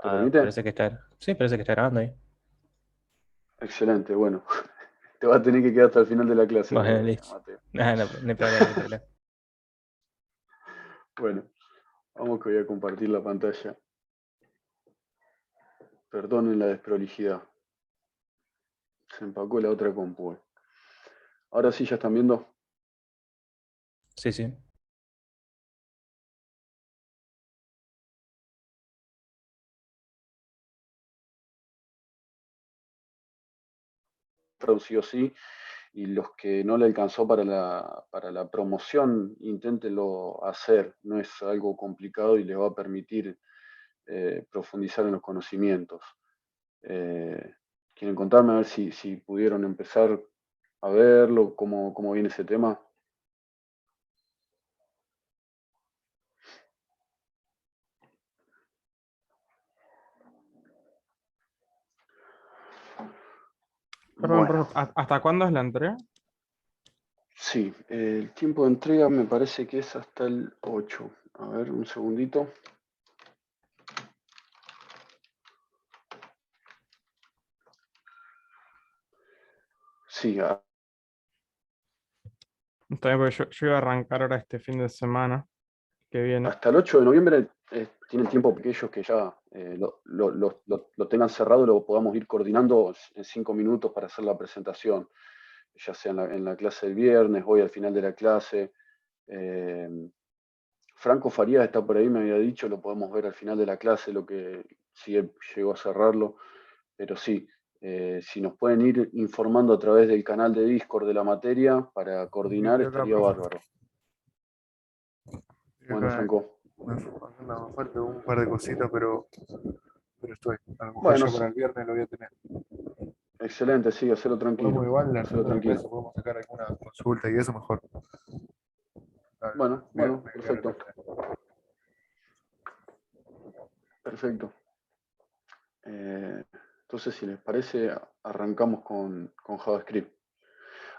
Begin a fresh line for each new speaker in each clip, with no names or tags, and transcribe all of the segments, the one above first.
¿Te
Ah,
permite?
parece que está. Sí, parece que está grabando ahí.
Excelente, bueno. Te va a tener que quedar hasta el final de la clase,
Bueno, listo.
Mateo.
Ah, no, no hay problema, no hay problema.
Bueno, vamos que voy a compartir la pantalla. Perdonen la desprolijidad. Se empacó la otra compu. Ahora sí, ya están viendo.
Sí, sí.
Traducido sí. Y los que no le alcanzó para la promoción, inténtenlo hacer. No es algo complicado y les va a permitir profundizar en los conocimientos. ¿Quieren contarme a ver si pudieron empezar a verlo, cómo viene ese tema?
Perdón,
Bueno,
profe, ¿hasta cuándo es la entrega?
sí, el tiempo de entrega me parece que es hasta el 8. A ver, un segundito. Sí,
Está bien, porque yo iba a arrancar ahora este fin de semana que viene.
hasta el 8 de noviembre tienen tiempo que ellos que ya lo tengan cerrado, lo podamos ir coordinando en 5 minutos para hacer la presentación, ya sea en la clase del viernes, hoy al final de la clase. Eh, Franco Farías está por ahí, me había dicho, lo podemos ver al final de la clase, lo que si él llegó a cerrarlo, pero sí, si nos pueden ir informando a través del canal de Discord de la materia para
Sí,
coordinar,
estoy acá,
estaría
profe.
bárbaro.
Estoy
Bueno,
acá.
Franco.
Me falta un par de cositas, pero estoy. A lo mejor
Bueno,
ya para el viernes lo voy a tener.
excelente, sí, hacerlo
Podemos
tranquilo,
igual,
hacerlo
armando la clase,
tranquilo.
podemos sacar alguna consulta y eso mejor. Dale,
Bueno,
voy a quedar
perfecto,
atento.
perfecto. Entonces, si les parece, arrancamos con JavaScript.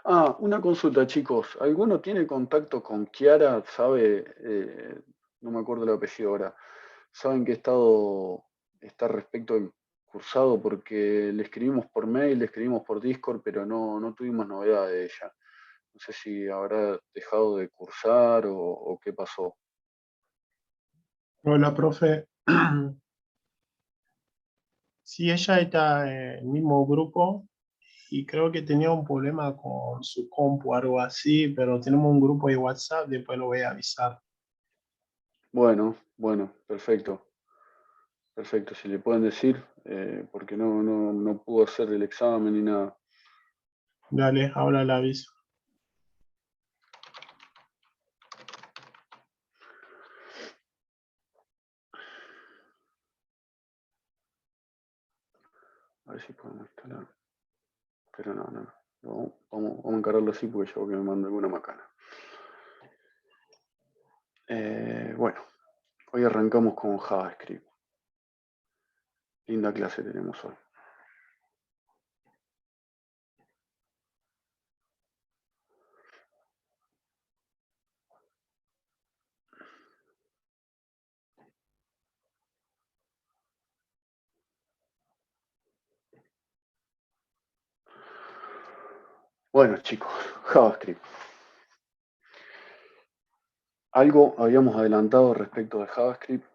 Ah, una consulta, chicos. ¿Alguno tiene contacto con Kiara? ¿Sabe? No me acuerdo el apellido ahora. ¿Saben qué estado está respecto del cursado? Porque le escribimos por mail, le escribimos por Discord, pero no tuvimos novedad de ella. No sé si habrá dejado de cursar o qué pasó.
Hola, profe. Sí, ella está en el mismo grupo y creo que tenía un problema con su compu o algo así, pero tenemos un grupo de WhatsApp, después lo voy a avisar.
Bueno, perfecto. Perfecto, si le pueden decir, porque no pudo hacer el examen ni nada.
Dale, ahora la aviso. A ver si podemos instalar. Pero no. Vamos a encargarlo así porque yo que me mando alguna macana. Bueno, hoy arrancamos con JavaScript. Linda clase tenemos hoy. Bueno, chicos, JavaScript. Algo habíamos adelantado respecto de JavaScript.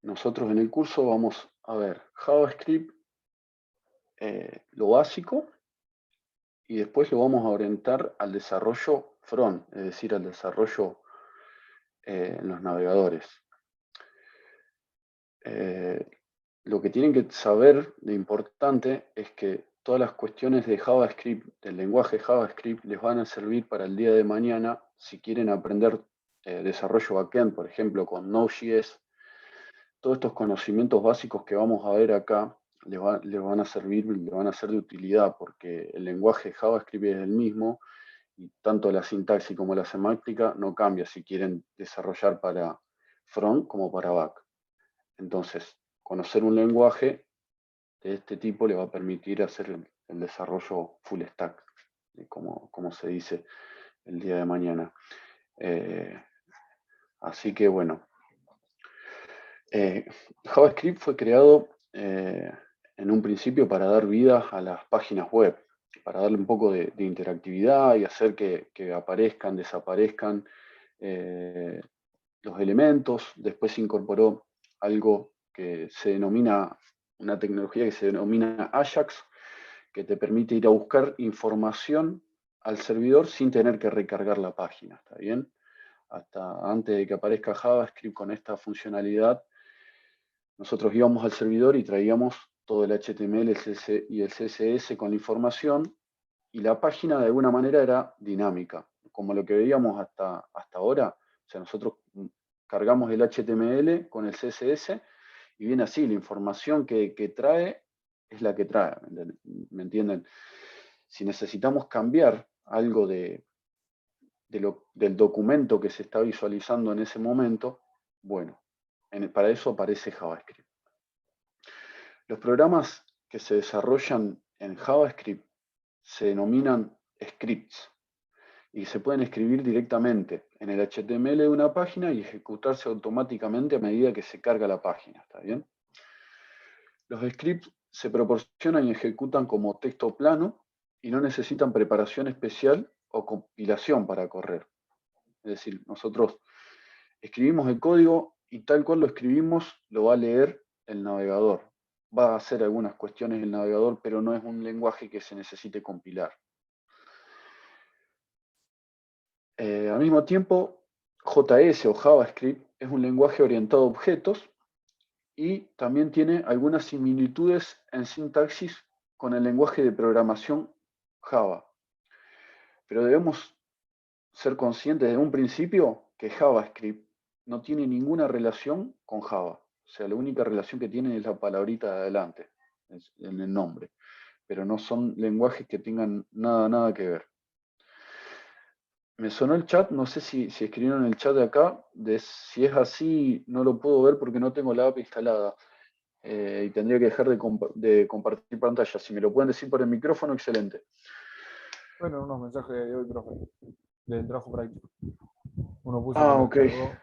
Nosotros en el curso vamos a ver JavaScript, lo básico, y después lo vamos a orientar al desarrollo front, es decir, al desarrollo en los navegadores. Lo que tienen que saber de importante es que todas las cuestiones de JavaScript, del lenguaje JavaScript, les van a servir para el día de mañana si quieren aprender desarrollo backend, por ejemplo, con Node.js. Todos estos conocimientos básicos que vamos a ver acá les van a servir, les van a ser de utilidad porque el lenguaje JavaScript es el mismo y tanto la sintaxis como la semántica no cambia si quieren desarrollar para front como para back. Entonces, conocer un lenguaje de este tipo le va a permitir hacer el desarrollo full stack, como se dice el día de mañana. Así que bueno, JavaScript fue creado en un principio para dar vida a las páginas web, para darle un poco de interactividad y hacer que aparezcan, desaparezcan los elementos. Después se incorporó algo que se denomina, una tecnología que se denomina Ajax, que te permite ir a buscar información al servidor sin tener que recargar la página, ¿está bien? Hasta antes de que aparezca JavaScript con esta funcionalidad, nosotros íbamos al servidor y traíamos todo el HTML y el CSS con la información, y la página de alguna manera era dinámica, como lo que veíamos hasta ahora. O sea, nosotros cargamos el HTML con el CSS y viene así, la información que trae es la que trae, ¿me entienden? Si necesitamos cambiar algo del documento que se está visualizando en ese momento, bueno, para eso aparece JavaScript. Los programas que se desarrollan en JavaScript se denominan scripts y se pueden escribir directamente en el HTML de una página y ejecutarse automáticamente a medida que se carga la página, ¿está bien? Los scripts se proporcionan y ejecutan como texto plano y no necesitan preparación especial o compilación para correr. Es decir, nosotros escribimos el código y tal cual lo escribimos lo va a leer el navegador. Va a hacer algunas cuestiones el navegador, pero no es un lenguaje que se necesite compilar. Al mismo tiempo, JS o JavaScript es un lenguaje orientado a objetos y también tiene algunas similitudes en sintaxis con el lenguaje de programación Java. Pero debemos ser conscientes de un principio que JavaScript no tiene ninguna relación con Java. O sea, la única relación que tienen es la palabrita de adelante, en el nombre. Pero no son lenguajes que tengan nada que ver. Me sonó el chat, no sé si escribieron en el chat de acá, si es así no lo puedo ver porque no tengo la app instalada y tendría que dejar de compartir pantalla. Si me lo pueden decir por el micrófono, excelente.
Bueno, unos mensajes de hoy, profe, del trabajo práctico. Uno puso
Ah,
que lo
ok.
descargó,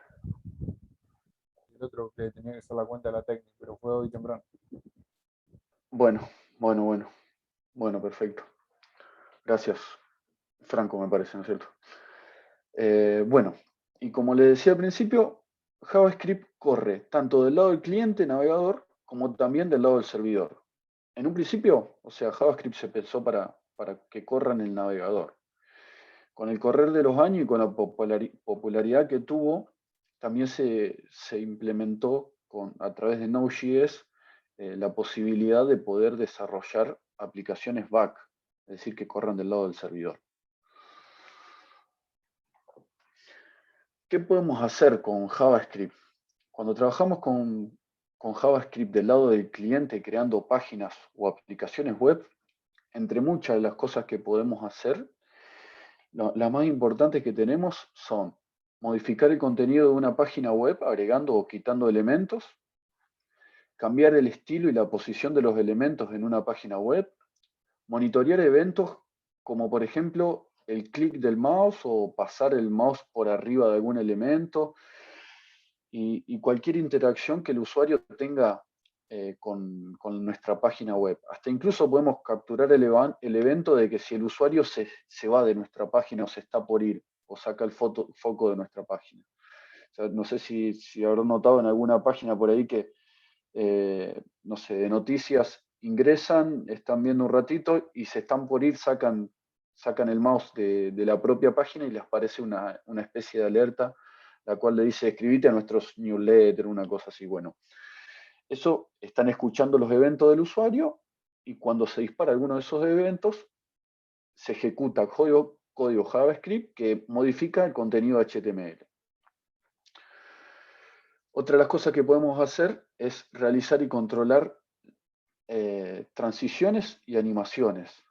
y el otro que tenía que hacer la cuenta de la técnica, pero fue hoy temprano.
Bueno, perfecto. Gracias, Franco, me parece, ¿no es cierto? Bueno, y como les decía al principio, JavaScript corre tanto del lado del cliente, navegador, como también del lado del servidor. En un principio, o sea, JavaScript se pensó para que corra en el navegador. Con el correr de los años y con la popularidad que tuvo, también se implementó a través de Node.js la posibilidad de poder desarrollar aplicaciones back, es decir, que corran del lado del servidor. ¿Qué podemos hacer con JavaScript? Cuando trabajamos con JavaScript del lado del cliente creando páginas o aplicaciones web, entre muchas de las cosas que podemos hacer, las más importantes que tenemos son modificar el contenido de una página web agregando o quitando elementos, cambiar el estilo y la posición de los elementos en una página web, monitorear eventos como por ejemplo el clic del mouse o pasar el mouse por arriba de algún elemento y cualquier interacción que el usuario tenga con nuestra página web. Hasta incluso podemos capturar el evento de que si el usuario se va de nuestra página o se está por ir o saca el foco de nuestra página. O sea, no sé si habrán notado en alguna página por ahí que, no sé, de noticias ingresan, están viendo un ratito y se están por ir, sacan el mouse de la propia página y les aparece una especie de alerta, la cual le dice, escribite a nuestros newsletters, una cosa así. Bueno, eso están escuchando los eventos del usuario y cuando se dispara alguno de esos eventos, se ejecuta código JavaScript que modifica el contenido HTML. Otra de las cosas que podemos hacer es realizar y controlar transiciones y animaciones.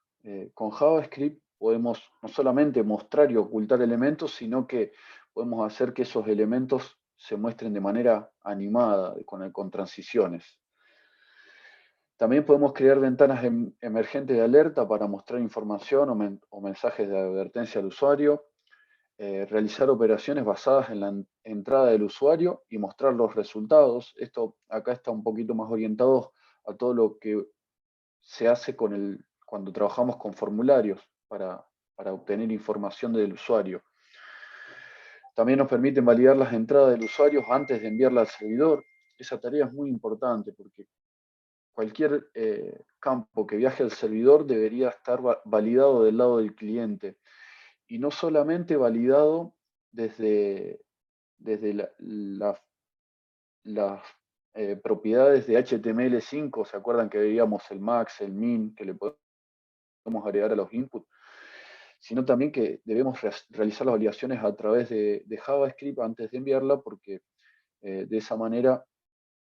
Con JavaScript podemos no solamente mostrar y ocultar elementos, sino que podemos hacer que esos elementos se muestren de manera animada, con transiciones. También podemos crear ventanas emergentes de alerta para mostrar información o mensajes de advertencia al usuario, realizar operaciones basadas en la entrada del usuario y mostrar los resultados. Esto acá está un poquito más orientado
a todo lo que se hace cuando trabajamos con formularios para obtener información del usuario. También nos permiten validar las entradas del usuario antes de enviarla al servidor. Esa tarea es muy importante porque cualquier campo que viaje al servidor debería estar validado del lado del cliente. Y no solamente validado desde las propiedades de HTML5, ¿se acuerdan que veíamos el max, el min, que le podemos agregar a los inputs? Sino también que debemos realizar las validaciones a través de JavaScript antes de enviarla, porque de esa manera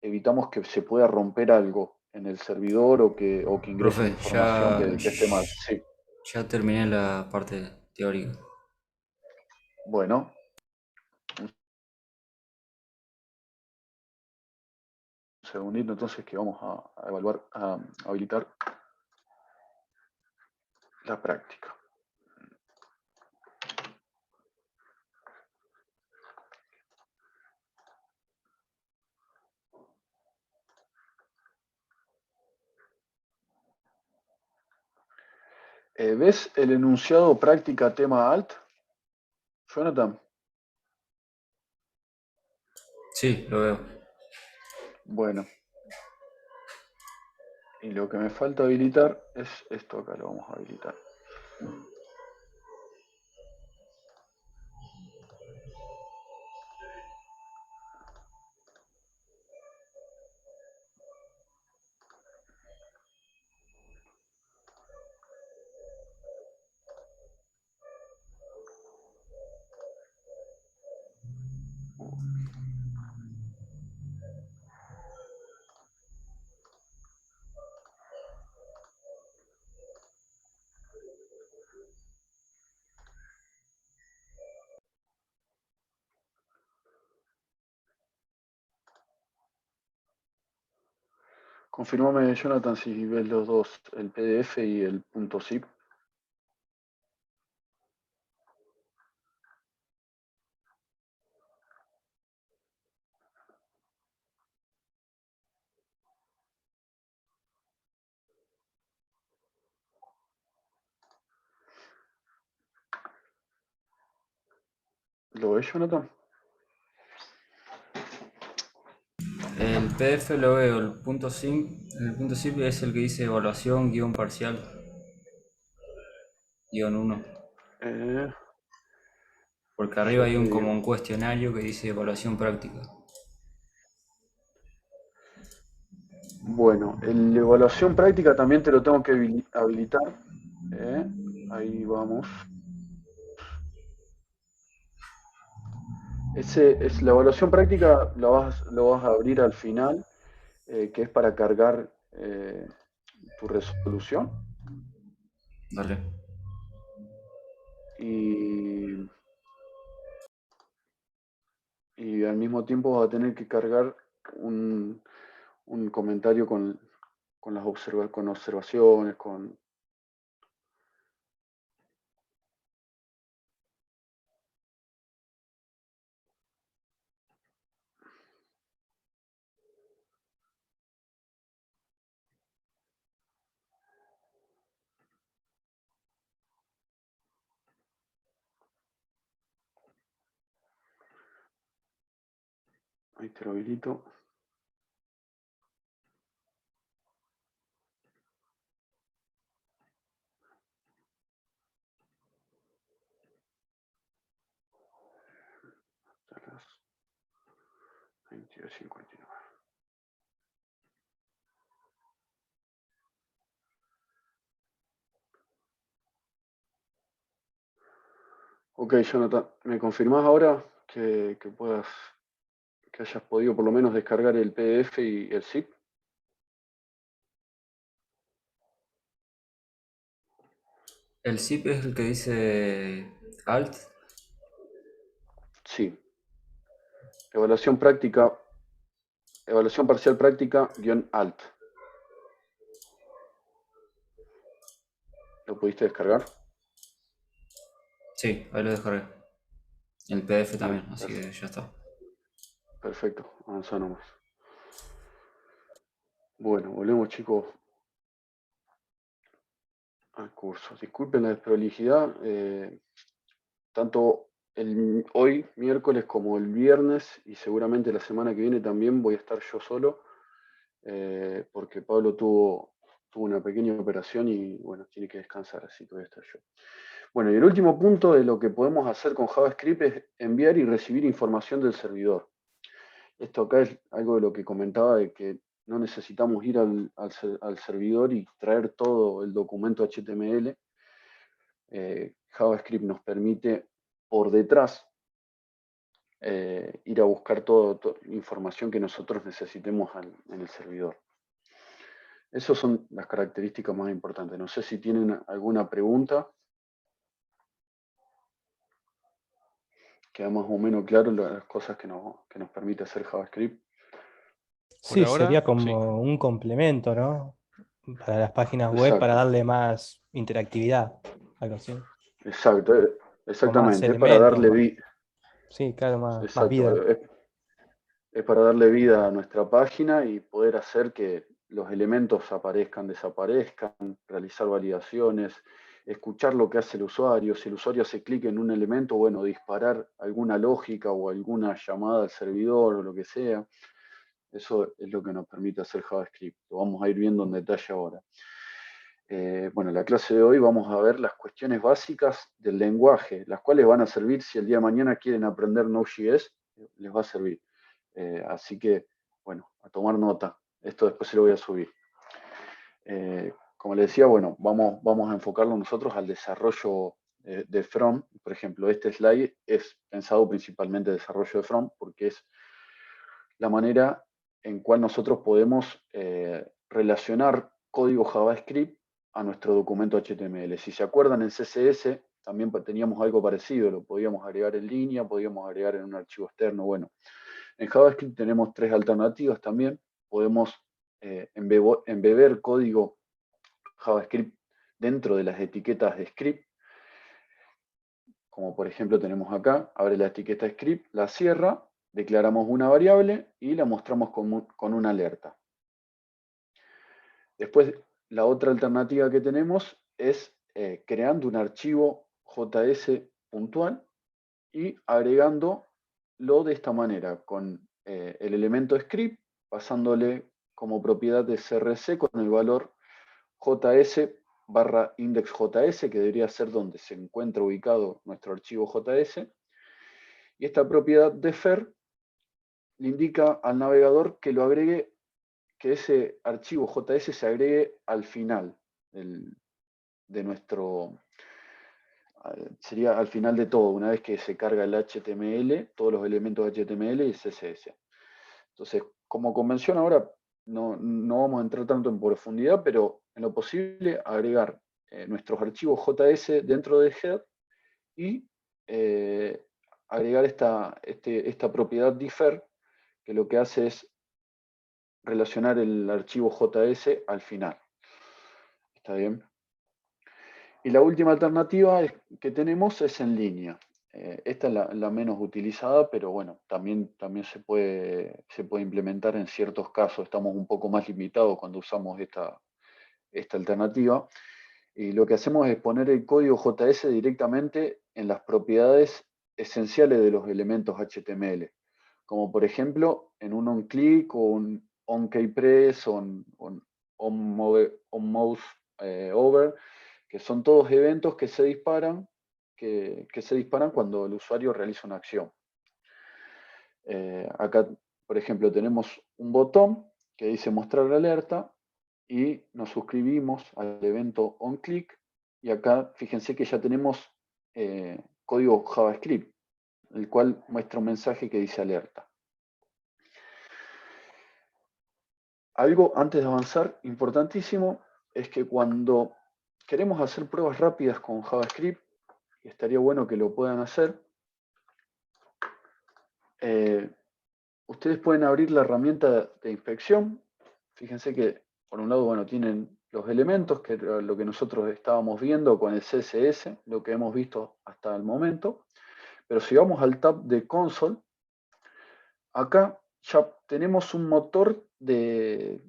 evitamos que se pueda romper algo en el servidor o que ingrese
Profe,
información que esté mal. Sí.
ya terminé la parte teórica.
Bueno, un segundito entonces que vamos a evaluar, a habilitar la práctica. ¿Ves el enunciado práctica tema alt, Jonathan?
Sí, lo veo.
Bueno. Y lo que me falta habilitar es esto acá, lo vamos a habilitar. Confirmame, Jonathan, si ves los dos, el PDF y el .zip. ¿Lo ves, Jonathan?
El PDF lo veo, el punto zip es el que dice evaluación guión parcial guión 1. Porque arriba
Ya
hay
te
como
digo.
un cuestionario que dice evaluación práctica.
Bueno, la evaluación práctica también te lo tengo que habilitar. Ahí vamos. La evaluación práctica lo vas a abrir al final, que es para cargar tu resolución.
Dale.
Y al mismo tiempo vas a tener que cargar un comentario con observaciones, ahí te lo habilito. Hasta las 22:59. Ok, Jonathan, ¿me confirmás ahora que hayas podido por lo menos descargar el PDF y el zip?
El zip es el que dice alt.
Sí. Evaluación práctica, evaluación parcial práctica, -alt. ¿Lo pudiste descargar?
Sí, ahí lo descargué. El PDF también,
Bueno,
así que ya está.
perfecto, avanza nomás. Bueno, volvemos chicos al curso. Disculpen la desprolijidad. Tanto hoy, miércoles, como el viernes, y seguramente la semana que viene también voy a estar yo solo, porque Pablo tuvo una pequeña operación y bueno, tiene que descansar, así que voy a estar yo. Bueno, y el último punto de lo que podemos hacer con JavaScript es enviar y recibir información del servidor. Esto acá es algo de lo que comentaba, de que no necesitamos ir al servidor y traer todo el documento HTML. JavaScript nos permite por detrás ir a buscar toda información que nosotros necesitemos en el servidor. Esas son las características más importantes. No sé si tienen alguna pregunta. Queda más o menos claro las cosas que nos permite hacer JavaScript.
Sí,
ahora,
sería
sí.
como un complemento, ¿no? Para las páginas web, para
Exacto,
darle más interactividad, algo así.
exacto,
O más
exactamente. Es para
elementos,
darle vida.
sí, claro, más
Exacto,
vida.
es para darle vida a nuestra página y poder hacer que los elementos aparezcan, desaparezcan, realizar validaciones, escuchar lo que hace el usuario. Si el usuario hace clic en un elemento, bueno, disparar alguna lógica o alguna llamada al servidor o lo que sea. Eso es lo que nos permite hacer JavaScript. Lo vamos a ir viendo en detalle ahora. Bueno, en la clase de hoy vamos a ver las cuestiones básicas del lenguaje, las cuales van a servir si el día de mañana quieren aprender Node.js, les va a servir. Así que, bueno, a tomar nota. Esto después se lo voy a subir. Como les decía, bueno, vamos a enfocarlo nosotros al desarrollo de front. Por ejemplo, este slide es pensado principalmente en desarrollo de front porque es la manera en cual nosotros podemos relacionar código JavaScript a nuestro documento HTML. Si se acuerdan, en CSS también teníamos algo parecido, lo podíamos agregar en línea, podíamos agregar en un archivo externo. Bueno, en JavaScript tenemos tres alternativas también. Podemos embeber código JavaScript dentro de las etiquetas de script, como por ejemplo tenemos acá, abre la etiqueta script, la cierra, declaramos una variable y la mostramos con una alerta. Después, la otra alternativa que tenemos es creando un archivo JS puntual y agregándolo de esta manera, con el elemento script, pasándole como propiedad de CRC con el valor JS/indexJS, que debería ser donde se encuentra ubicado nuestro archivo JS. Y esta propiedad defer le indica al navegador que lo agregue, que ese archivo JS se agregue al final de nuestro, sería al final de todo, una vez que se carga el HTML, todos los elementos HTML y CSS. Entonces, como convención ahora, no vamos a entrar tanto en profundidad, pero en lo posible agregar nuestros archivos JS dentro de head y agregar esta propiedad defer, que lo que hace es relacionar el archivo JS al final. ¿Está bien? Y la última alternativa que tenemos es en línea. Esta es la menos utilizada, pero bueno, también se puede implementar en ciertos casos. Estamos un poco más limitados cuando usamos esta alternativa. Y lo que hacemos es poner el código JS directamente en las propiedades esenciales de los elementos HTML. Como por ejemplo, en un onClick o un onKeypress o un onMouse over, que son todos eventos que se disparan, cuando el usuario realiza una acción. Acá, por ejemplo, tenemos un botón que dice mostrar alerta y nos suscribimos al evento onClick y acá fíjense que ya tenemos código JavaScript, el cual muestra un mensaje que dice alerta. Algo antes de avanzar, importantísimo, es que cuando queremos hacer pruebas rápidas con JavaScript, y estaría bueno que lo puedan hacer, ustedes pueden abrir la herramienta de inspección. Fíjense que, por un lado, bueno, tienen los elementos, que era lo que nosotros estábamos viendo con el CSS, lo que hemos visto hasta el momento. Pero si vamos al tab de console, acá ya tenemos un motor de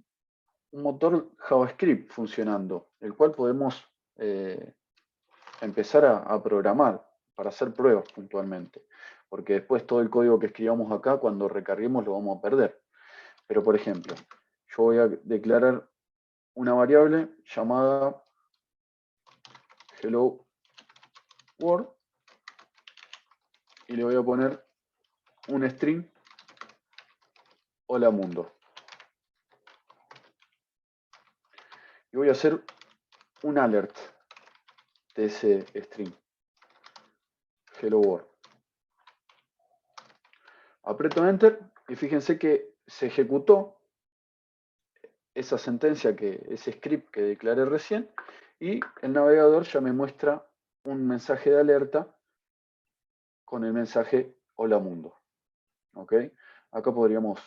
un motor JavaScript funcionando, el cual podemos empezar a programar para hacer pruebas puntualmente, porque después todo el código que escribamos acá, cuando recarguemos lo vamos a perder. Pero por ejemplo, yo voy a declarar una variable llamada hello world y le voy a poner un string hola mundo. Y voy a hacer un alert de ese string hello world. Aprieto enter y fíjense que se ejecutó esa sentencia, ese script que declaré recién, y el navegador ya me muestra un mensaje de alerta con el mensaje hola mundo. ¿Ok? Acá podríamos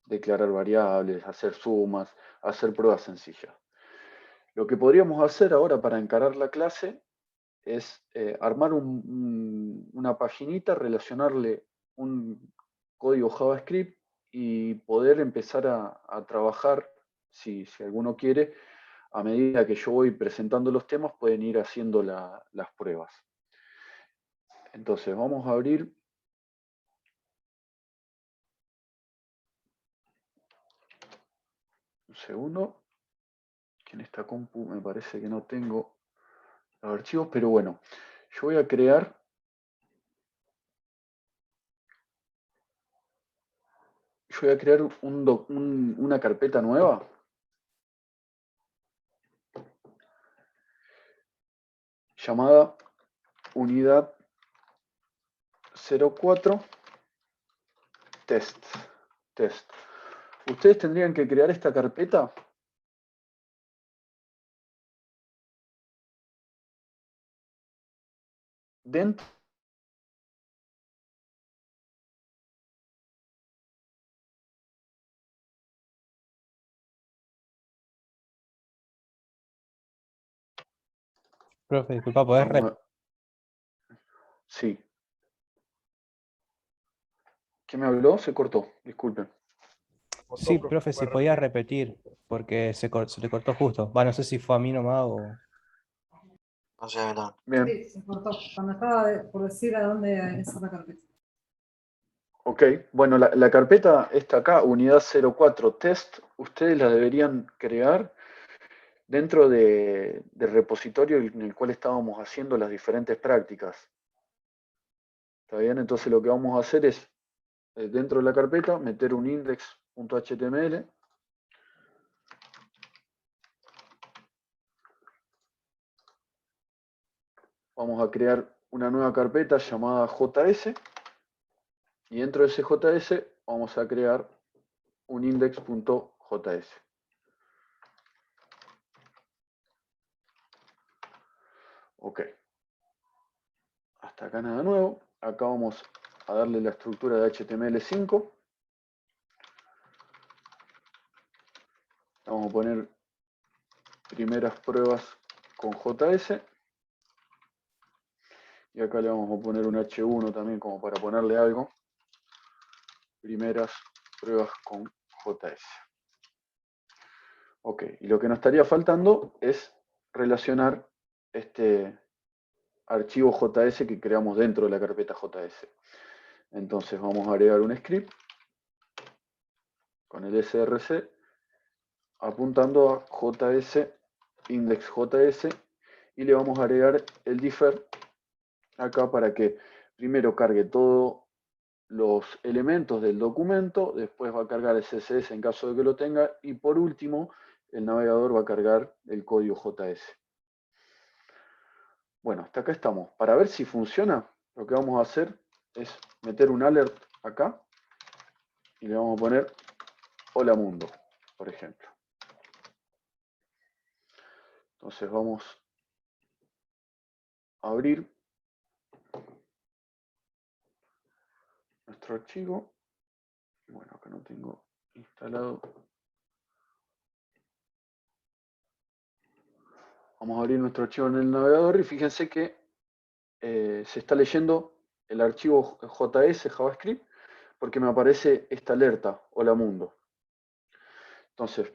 declarar variables, hacer sumas, hacer pruebas sencillas. Lo que podríamos hacer ahora para encarar la clase es armar una paginita, relacionarle un código JavaScript y poder empezar a trabajar, si alguno quiere, a medida que yo voy presentando los temas, pueden ir haciendo las pruebas. Entonces, vamos a abrir un segundo, que en esta compu me parece que no tengo los archivos, pero bueno, yo voy a crear una carpeta nueva llamada unidad 04 test. Ustedes tendrían que crear esta carpeta dentro
Profe, disculpa, ¿podés
Sí. ¿Qué me habló? Se cortó, disculpen.
Sí, profe, si podía repetir, porque se le cortó justo. Va, no sé si fue a mí nomás o...
No sé, no.
Bien.
Sí, se cortó. Cuando estaba por decir a dónde es la carpeta.
Ok, bueno, la carpeta está acá, unidad 04 test, ustedes la deberían crear dentro del repositorio en el cual estábamos haciendo las diferentes prácticas. ¿Está bien? Entonces lo que vamos a hacer es, dentro de la carpeta, meter un index.html. Vamos a crear una nueva carpeta llamada JS. Y dentro de ese JS vamos a crear un index.js. Ok. Hasta acá nada nuevo. Acá vamos a darle la estructura de HTML5. Vamos a poner primeras pruebas con JS. Y acá le vamos a poner un H1 también como para ponerle algo. Primeras pruebas con JS. Ok, y lo que nos estaría faltando es relacionar este archivo JS que creamos dentro de la carpeta JS. Entonces vamos a agregar un script con el src apuntando a JS, index.js, y le vamos a agregar el differ acá para que primero cargue todos los elementos del documento, después va a cargar el CSS en caso de que lo tenga, y por último el navegador va a cargar el código JS. Bueno, hasta acá estamos. Para ver si funciona, lo que vamos a hacer es meter un alert acá y le vamos a poner hola mundo, por ejemplo. Entonces vamos a abrir nuestro archivo. Bueno, acá no tengo instalado. Vamos a abrir nuestro archivo en el navegador y fíjense que se está leyendo el archivo JS JavaScript porque me aparece esta alerta, hola mundo. Entonces,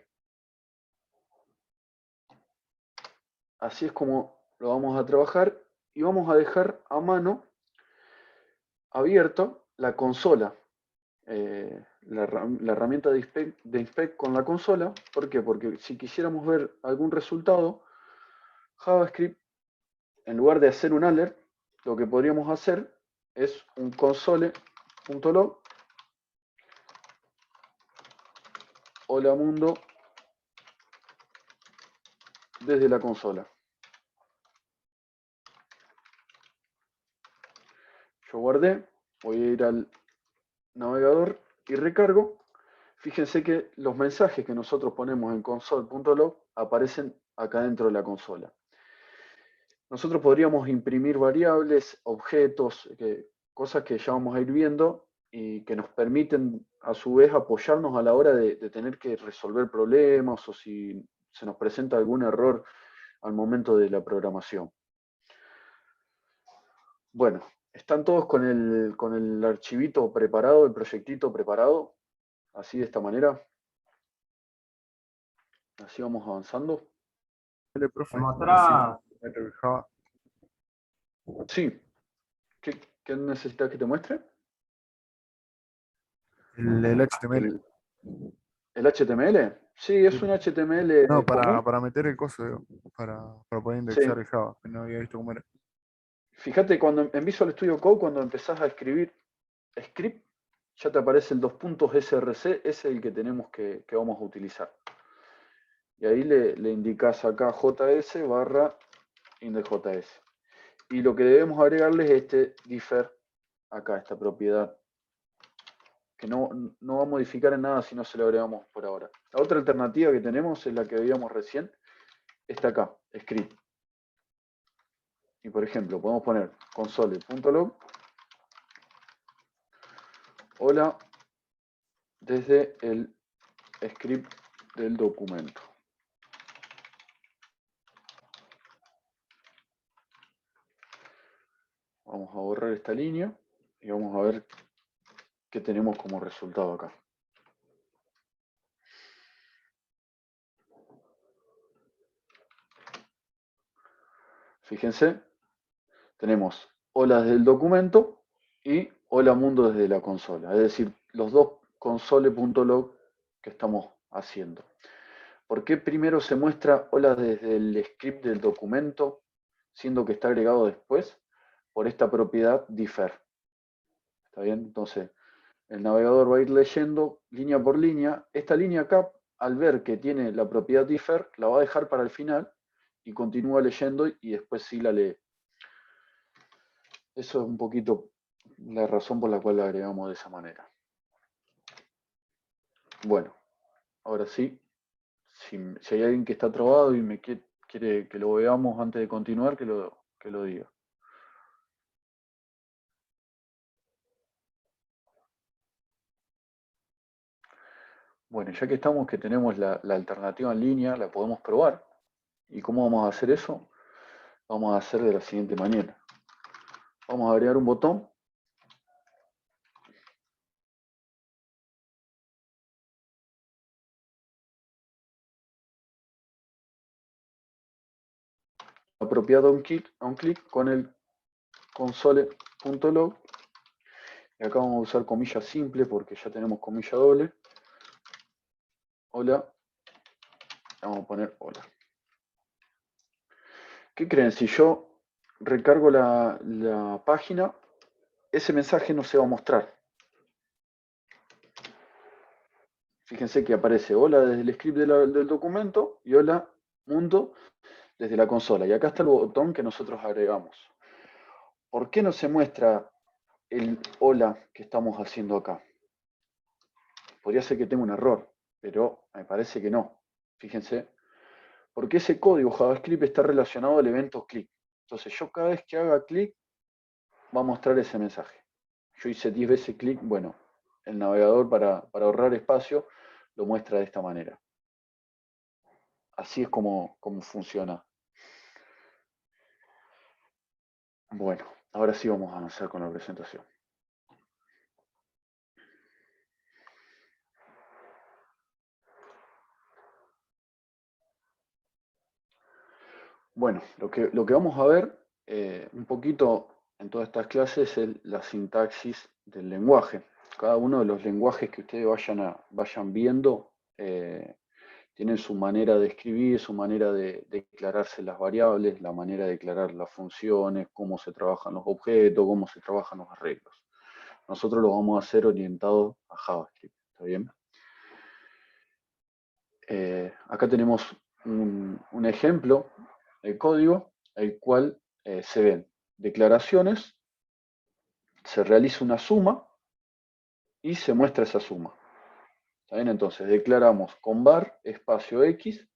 así es como lo vamos a trabajar y vamos a dejar a mano abierto la consola, la herramienta de inspect con la consola. ¿Por qué? Porque si quisiéramos ver algún resultado, JavaScript, en lugar de hacer un alert, lo que podríamos hacer es un console.log hola mundo desde la consola. Yo guardé, voy a ir al navegador y recargo. Fíjense que los mensajes que nosotros ponemos en console.log aparecen acá dentro de la consola. Nosotros podríamos imprimir variables, objetos, cosas que ya vamos a ir viendo y que nos permiten a su vez apoyarnos a la hora de tener que resolver problemas o si se nos presenta algún error al momento de la programación. Bueno, ¿están todos con el archivito preparado, el proyectito preparado? Así de esta manera. Así vamos avanzando.
Dale, profe.
Me mostrá.
Java.
Sí. ¿Qué necesitas que te muestre?
El HTML.
¿El HTML? Sí, es un HTML
No,
común.
para meter el coso, digo, para poder
Sí.
indexar el Java, que no había visto cómo era.
Fíjate, cuando en Visual Studio Code, cuando empezás a escribir script, ya te aparece el 2.src, ese es el que tenemos que vamos a utilizar. Y ahí le indicás acá js barra indexjs. Y lo que debemos agregarle es este differ, acá, esta propiedad, que no va a modificar en nada si no se lo agregamos por ahora. La otra alternativa que tenemos es la que veíamos recién, está acá, script. Y por ejemplo, podemos poner console.log hola desde el script del documento. Vamos a borrar esta línea y vamos a ver qué tenemos como resultado acá. Fíjense, tenemos hola desde el documento y hola mundo desde la consola. Es decir, los dos console.log que estamos haciendo. ¿Por qué primero se muestra hola desde el script del documento, siendo que está agregado después? Por esta propiedad differ. ¿Está bien? Entonces, el navegador va a ir leyendo línea por línea. Esta línea acá, al ver que tiene la propiedad differ, la va a dejar para el final y continúa leyendo y después sí la lee. Eso es un poquito la razón por la cual la agregamos de esa manera. Bueno, ahora sí, si hay alguien que está trabado y me quiere que lo veamos antes de continuar, que lo diga. Bueno, ya que estamos, que tenemos la alternativa en línea, la podemos probar. ¿Y cómo vamos a hacer eso? Vamos a hacer de la siguiente manera. Vamos a agregar un botón. Apropiado a un clic con el console.log. Y acá vamos a usar comilla simple porque ya tenemos comilla doble. Hola. Vamos a poner hola. ¿Qué creen? Si yo recargo la página, ese mensaje no se va a mostrar. Fíjense que aparece hola desde el script del documento y hola mundo desde la consola. Y acá está el botón que nosotros agregamos. ¿Por qué no se muestra el hola que estamos haciendo acá? Podría ser que tenga un error, pero me parece que no. Fíjense, porque ese código JavaScript está relacionado al evento click. Entonces yo cada vez que haga clic va a mostrar ese mensaje. Yo hice 10 veces clic, bueno, el navegador para ahorrar espacio lo muestra de esta manera. Así es como funciona. Bueno, ahora sí vamos a avanzar con la presentación. Bueno, lo que vamos a ver un poquito en todas estas clases es la sintaxis del lenguaje. Cada uno de los lenguajes que ustedes vayan viendo tienen su manera de escribir, su manera de declararse las variables, la manera de declarar las funciones, cómo se trabajan los objetos, cómo se trabajan los arreglos. Nosotros lo vamos a hacer orientado a JavaScript, ¿está bien? Acá tenemos un ejemplo de código, el cual se ven declaraciones, se realiza una suma y se muestra esa suma. ¿Está bien? Entonces declaramos con var espacio x,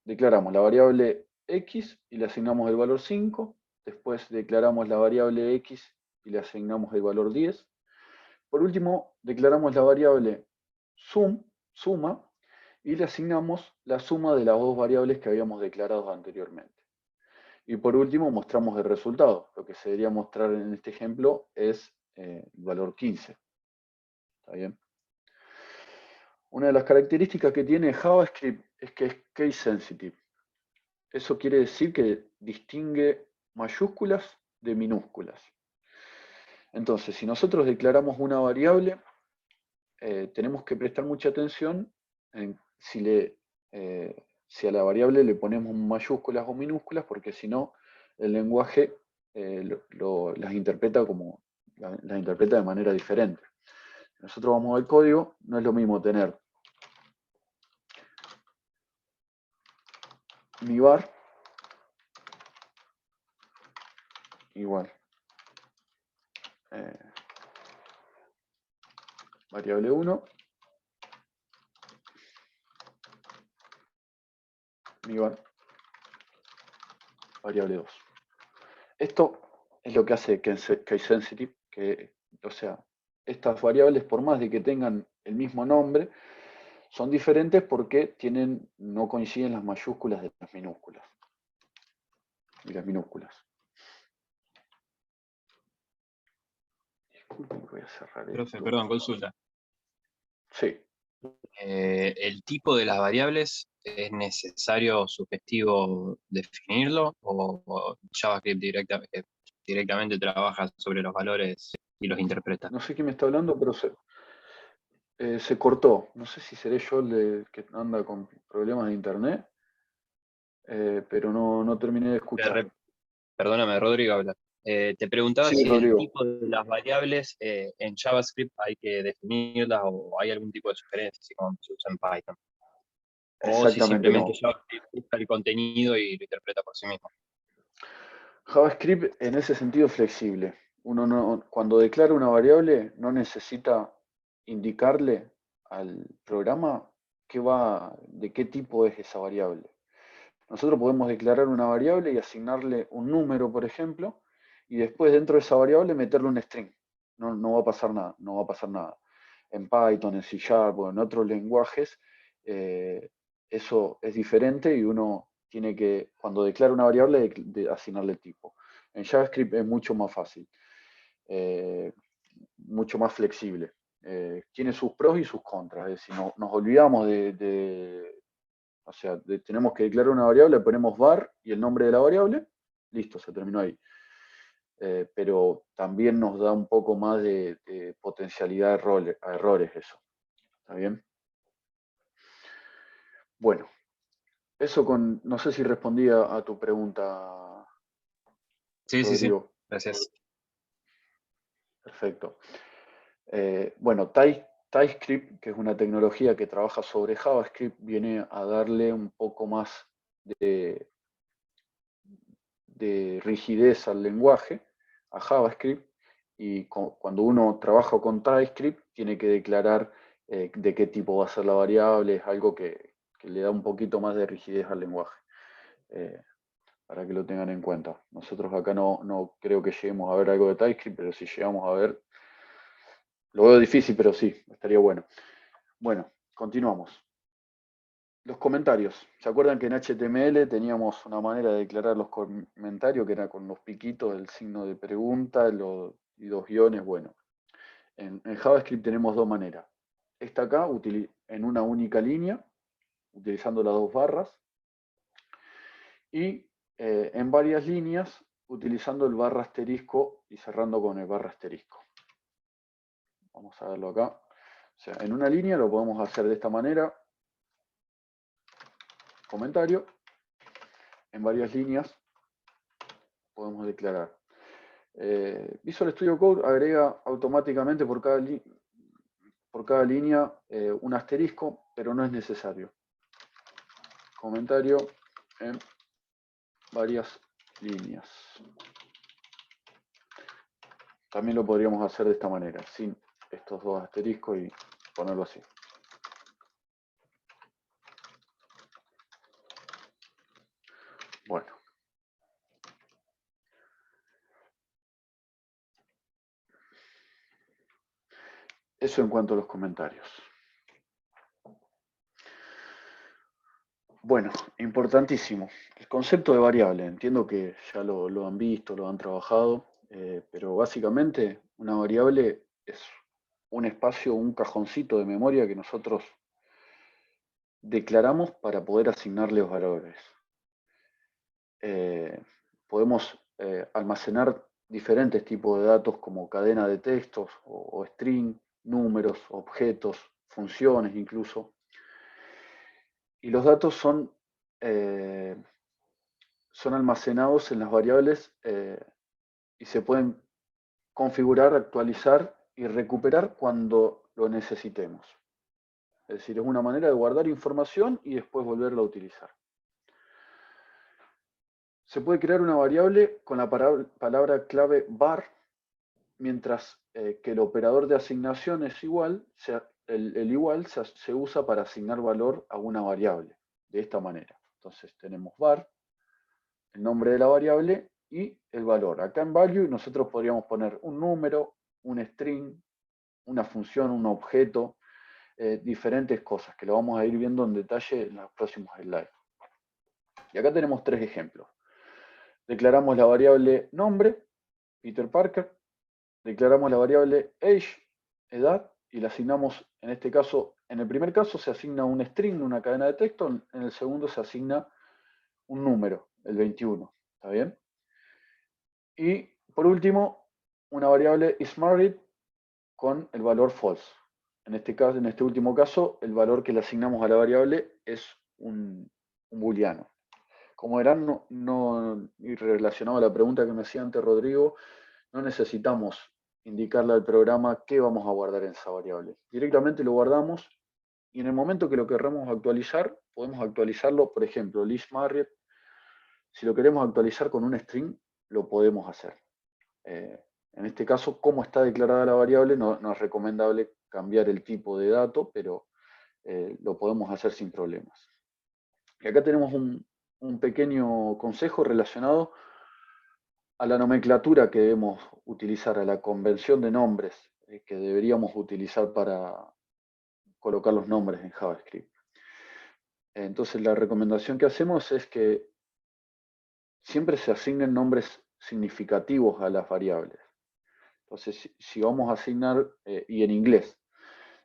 declaramos la variable x y le asignamos el valor 5, después declaramos la variable x y le asignamos el valor 10. Por último, declaramos la variable suma, y le asignamos la suma de las dos variables que habíamos declarado anteriormente. Y por último, mostramos el resultado. Lo que se debería mostrar en este ejemplo es el valor 15. ¿Está bien? Una de las características que tiene JavaScript es que es case sensitive. Eso quiere decir que distingue mayúsculas de minúsculas. Entonces, si nosotros declaramos una variable, tenemos que prestar mucha atención en si a la variable le ponemos mayúsculas o minúsculas, porque si no, el lenguaje las interpreta de manera diferente. Nosotros vamos al código, no es lo mismo tener mi var igual variable 1, mi var variable 2. Esto es lo que hace case sensitive, o sea, estas variables, por más de que tengan el mismo nombre, son diferentes porque no coinciden las mayúsculas de las minúsculas. Y las minúsculas. Disculpen que voy a cerrar
Profe,
esto.
perdón, consulta.
Sí.
¿El tipo de las variables es necesario sugestivo definirlo o JavaScript directamente trabaja sobre los valores y los interpreta?
No sé quién me está hablando, pero se cortó. No sé si seré yo el que anda con problemas de internet, pero no terminé de escuchar.
Perdóname, Rodrigo, habla. Te preguntaba
Sí,
si el
Rodrigo.
tipo de las variables en JavaScript hay que definirlas o hay algún tipo de sugerencia, así como se usa en Python. O si
Exactamente
simplemente
no.
JavaScript busca el contenido y lo interpreta por sí mismo.
JavaScript en ese sentido es flexible. Cuando declara una variable no necesita indicarle al programa de qué tipo es esa variable. Nosotros podemos declarar una variable y asignarle un número, por ejemplo, y después dentro de esa variable meterle un string. No va a pasar nada, no va a pasar nada. En Python, en C# o en otros lenguajes, eso es diferente y uno tiene que, cuando declara una variable, asignarle el tipo. En JavaScript es mucho más fácil, mucho más flexible. Tiene sus pros y sus contras. Es decir, nos olvidamos o sea, tenemos que declarar una variable, ponemos var y el nombre de la variable, listo, se terminó ahí. Pero también nos da un poco más de potencialidad a errores eso. ¿Está bien? Bueno, eso no sé si respondía a tu pregunta,
Sí,
Rodrigo.
sí. Gracias.
Perfecto. Bueno, TypeScript, que es una tecnología que trabaja sobre JavaScript, viene a darle un poco más de rigidez al lenguaje, a JavaScript, y cuando uno trabaja con TypeScript tiene que declarar de qué tipo va a ser la variable, es algo que le da un poquito más de rigidez al lenguaje, para que lo tengan en cuenta. Nosotros acá no creo que lleguemos a ver algo de TypeScript, pero si llegamos a ver, lo veo difícil, pero sí, estaría bueno. Bueno, continuamos. Los comentarios. ¿Se acuerdan que en HTML teníamos una manera de declarar los comentarios que era con los piquitos, el signo de pregunta y dos guiones? Bueno, en JavaScript tenemos dos maneras. Esta acá, en una única línea, utilizando las dos barras. y en varias líneas utilizando el barra asterisco y cerrando con el barra asterisco. Vamos a verlo acá. O sea, en una línea lo podemos hacer de esta manera. Comentario. En varias líneas podemos declarar. Visual Studio Code agrega automáticamente por cada línea un asterisco, pero no es necesario. Comentario en varias líneas. También lo podríamos hacer de esta manera, sin estos dos asteriscos y ponerlo así. Bueno. Eso en cuanto a los comentarios. Bueno, importantísimo. El concepto de variable. Entiendo que ya lo han visto, lo han trabajado, pero básicamente una variable es un espacio, un cajoncito de memoria que nosotros declaramos para poder asignarle los valores. Podemos almacenar diferentes tipos de datos como cadena de textos o string, números, objetos, funciones incluso. Y los datos son almacenados en las variables y se pueden configurar, actualizar y recuperar cuando lo necesitemos. Es decir, es una manera de guardar información y después volverla a utilizar. Se puede crear una variable con la palabra clave var, mientras que el operador de asignación es igual, el igual se usa para asignar valor a una variable, de esta manera. Entonces tenemos var, el nombre de la variable y el valor. Acá en value nosotros podríamos poner un número, un string, una función, un objeto, diferentes cosas que lo vamos a ir viendo en detalle en los próximos slides. Y acá tenemos tres ejemplos. Declaramos la variable nombre, Peter Parker. Declaramos la variable age, edad, y la asignamos, en este caso, en el primer caso se asigna un string, una cadena de texto, en el segundo se asigna un número, el 21. ¿Está bien? Y por último, una variable isMarried con el valor false. En este último caso, el valor que le asignamos a la variable es un booleano. Como verán, y relacionado a la pregunta que me hacía antes Rodrigo, no necesitamos indicarle al programa qué vamos a guardar en esa variable. Directamente lo guardamos y en el momento que lo querramos actualizar, podemos actualizarlo, por ejemplo, isMarried. Si lo queremos actualizar con un string, lo podemos hacer. En este caso, como está declarada la variable, no es recomendable cambiar el tipo de dato, pero lo podemos hacer sin problemas. Y acá tenemos un pequeño consejo relacionado a la nomenclatura que debemos utilizar, a la convención de nombres que deberíamos utilizar para colocar los nombres en JavaScript. Entonces, la recomendación que hacemos es que siempre se asignen nombres significativos a las variables. Entonces, si vamos a asignar, y en inglés,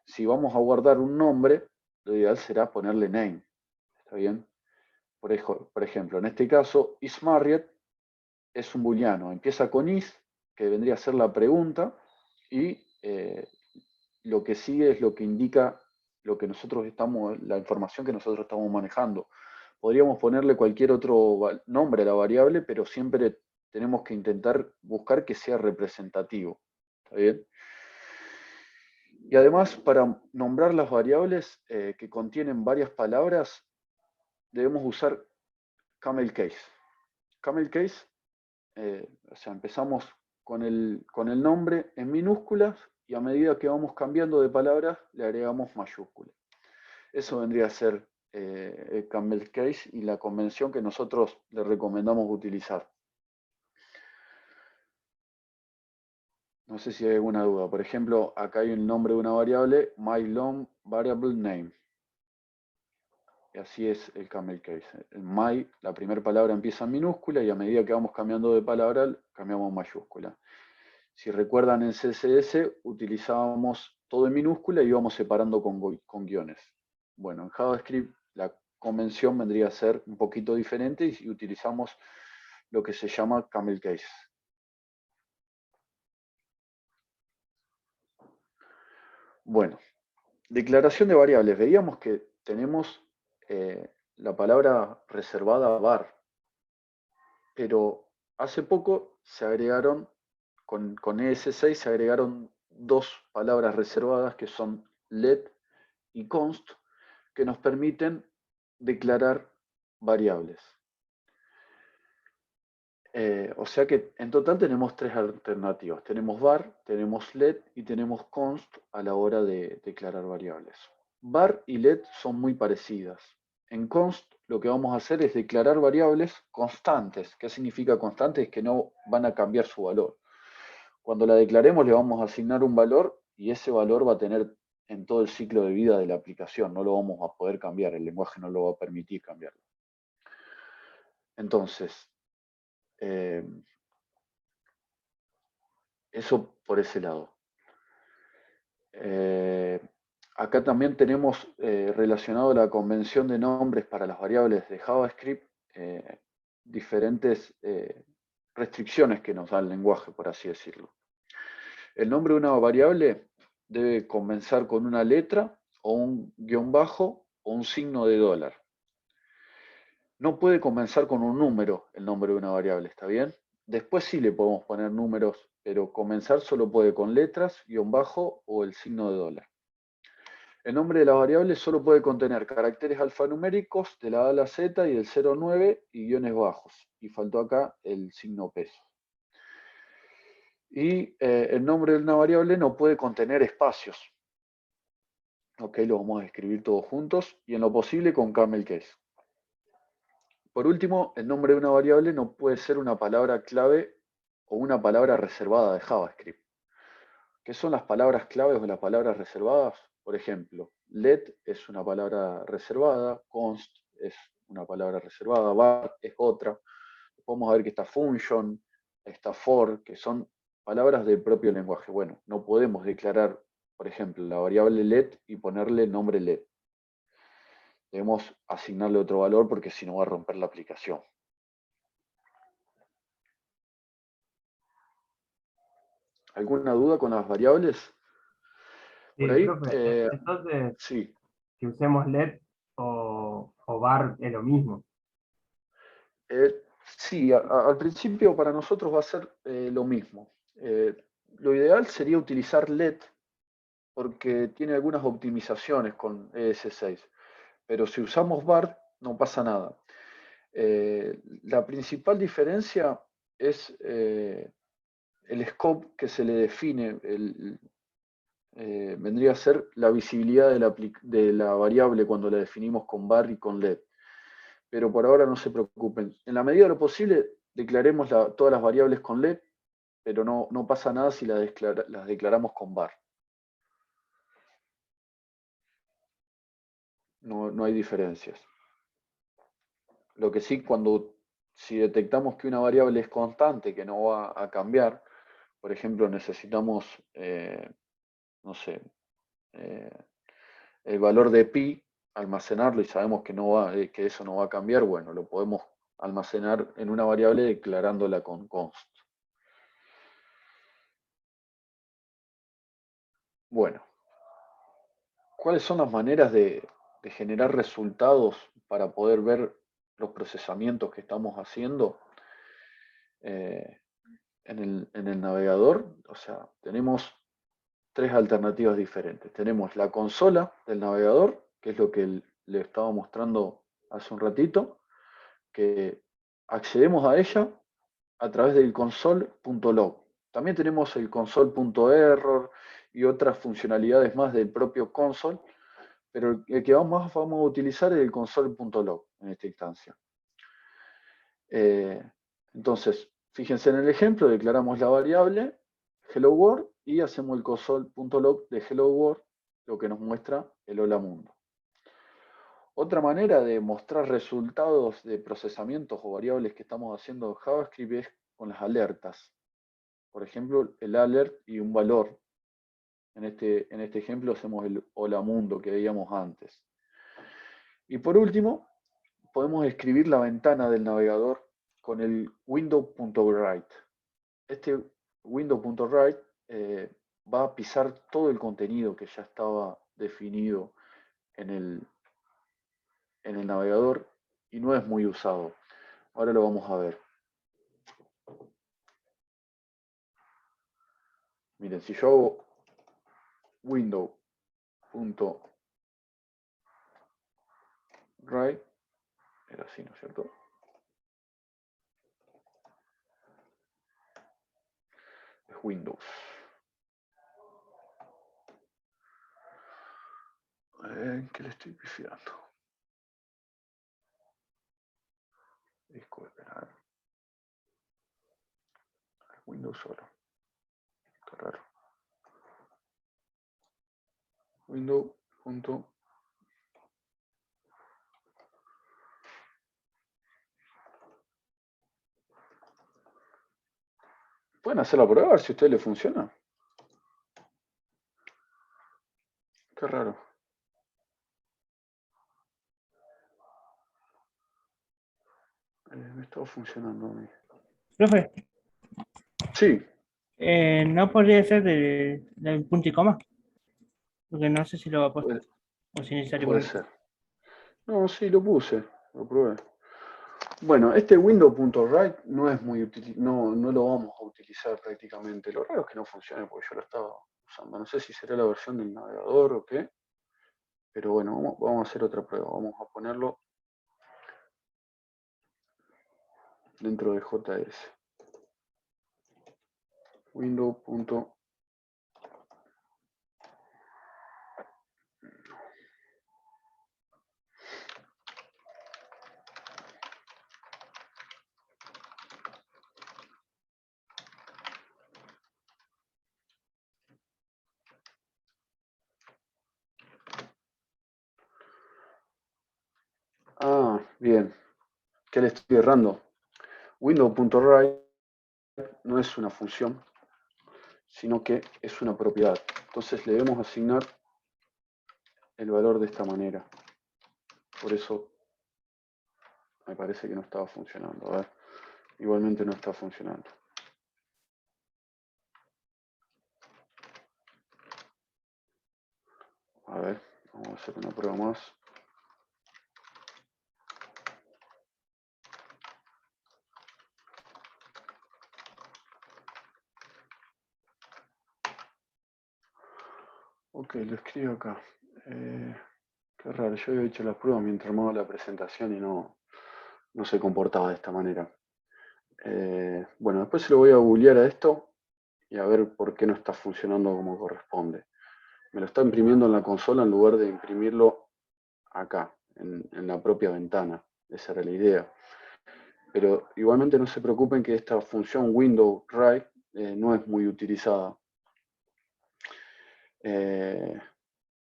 si vamos a guardar un nombre, lo ideal será ponerle name. ¿Está bien? Por ejemplo, en este caso, isMarried es un booleano. Empieza con is, que vendría a ser la pregunta, y lo que sigue es lo que indica la información que nosotros estamos manejando. Podríamos ponerle cualquier otro nombre a la variable, pero siempre tenemos que intentar buscar que sea representativo. ¿Está bien? Y además, para nombrar las variables que contienen varias palabras, debemos usar camel case. Camel case, o sea, empezamos con el nombre en minúsculas y a medida que vamos cambiando de palabras, le agregamos mayúsculas. Eso vendría a ser el camel case y la convención que nosotros le recomendamos utilizar. No sé si hay alguna duda. Por ejemplo, acá hay el nombre de una variable, myLong variable name. Y así es el camel case. El my, la primera palabra empieza en minúscula y a medida que vamos cambiando de palabra, cambiamos en mayúscula. Si recuerdan en CSS, utilizábamos todo en minúscula y íbamos separando con guiones. Bueno, en JavaScript la convención vendría a ser un poquito diferente y utilizamos lo que se llama camel case. Bueno, declaración de variables. Veíamos que tenemos la palabra reservada var, pero hace poco se agregaron, con ES6 se agregaron dos palabras reservadas que son let y const, que nos permiten declarar variables. O sea que en total tenemos tres alternativas. Tenemos var, tenemos let y tenemos const a la hora de declarar variables. Var y let son muy parecidas. En const lo que vamos a hacer es declarar variables constantes. ¿Qué significa constantes? Que no van a cambiar su valor. Cuando la declaremos le vamos a asignar un valor y ese valor va a tener en todo el ciclo de vida de la aplicación. No lo vamos a poder cambiar, el lenguaje no lo va a permitir cambiarlo. Entonces, eso por ese lado. Acá también tenemos relacionado la convención de nombres para las variables de JavaScript, diferentes restricciones que nos da el lenguaje, por así decirlo. El nombre de una variable debe comenzar con una letra o un guión bajo o un signo de dólar. No puede comenzar con un número el nombre de una variable, ¿está bien? Después sí le podemos poner números, pero comenzar solo puede con letras, guión bajo o el signo de dólar. El nombre de la variable solo puede contener caracteres alfanuméricos de la A a la Z y del 0 al 9 y guiones bajos. Y faltó acá el signo peso. Y el nombre de una variable no puede contener espacios. Ok, lo vamos a escribir todos juntos y en lo posible con camel case. Por último, el nombre de una variable no puede ser una palabra clave o una palabra reservada de JavaScript. ¿Qué son las palabras claves o las palabras reservadas? Por ejemplo, let es una palabra reservada, const es una palabra reservada, var es otra. Podemos ver que está function, está for, que son palabras del propio lenguaje. Bueno, no podemos declarar, por ejemplo, la variable let y ponerle nombre let. Debemos asignarle otro valor porque si no va a romper la aplicación. ¿Alguna duda con las variables? Por ahí,
profe, entonces,
sí.
que usemos let o var es lo mismo.
Sí, al principio para nosotros va a ser lo mismo. Lo ideal sería utilizar let porque tiene algunas optimizaciones con ES6. Pero si usamos var, no pasa nada. La principal diferencia es el scope que se le define, vendría a ser la visibilidad de la variable cuando la definimos con var y con let. Pero por ahora no se preocupen. En la medida de lo posible, declaremos todas las variables con let, pero no pasa nada si las declaramos con var. No hay diferencias. Lo que sí, si detectamos que una variable es constante, que no va a cambiar, por ejemplo, necesitamos, no sé, el valor de pi, almacenarlo y sabemos que eso no va a cambiar, bueno, lo podemos almacenar en una variable declarándola con const. Bueno, ¿cuáles son las maneras de generar resultados para poder ver los procesamientos que estamos haciendo en el navegador? O sea, tenemos tres alternativas diferentes. Tenemos la consola del navegador, que es lo que le estaba mostrando hace un ratito, que accedemos a ella a través del console.log. También tenemos el console.error y otras funcionalidades más del propio console, pero el que más vamos a utilizar es el console.log en esta instancia. Entonces, fíjense en el ejemplo, declaramos la variable hello world y hacemos el console.log de hello world, lo que nos muestra el hola mundo. Otra manera de mostrar resultados de procesamientos o variables que estamos haciendo en JavaScript es con las alertas. Por ejemplo, el alert y un valor. En este ejemplo hacemos el hola mundo que veíamos antes. Y por último, podemos escribir la ventana del navegador con el window.write. Este window.write va a pisar todo el contenido que ya estaba definido en el navegador y no es muy usado. Ahora lo vamos a ver. Miren, si yo hago window.write, era así, ¿no es cierto? Es Windows. ¿Qué le estoy pifiando? Disco, esperar. Windows solo. Qué raro. Window. ¿Pueden hacer la prueba a ver si a ustedes les funciona? Qué raro. Me estaba funcionando a mí.
Profe,
Sí.
¿no podría ser del punto y coma? Porque no sé si lo va a poner. O si es necesario
Puede
ponerlo.
ser. No, sí, lo puse. Lo probé. Bueno, este window.write no es muy útil, no lo vamos a utilizar prácticamente. Lo raro es que no funcione porque yo lo estaba usando. No sé si será la versión del navegador o qué. Pero bueno, vamos a hacer otra prueba. Vamos a ponerlo dentro de JS. Window. Ah, bien. ¿Qué le estoy errando? Window.write no es una función, sino que es una propiedad. Entonces le debemos asignar el valor de esta manera. Por eso me parece que no estaba funcionando. A ver, igualmente no está funcionando. A ver, vamos a hacer una prueba más. Ok, lo escribo acá. Qué raro, yo había hecho la prueba mientras armaba la presentación y no se comportaba de esta manera. Bueno, después se lo voy a googlear a esto y a ver por qué no está funcionando como corresponde. Me lo está imprimiendo en la consola en lugar de imprimirlo acá, en la propia ventana. Esa era la idea. Pero igualmente no se preocupen que esta función window.write no es muy utilizada.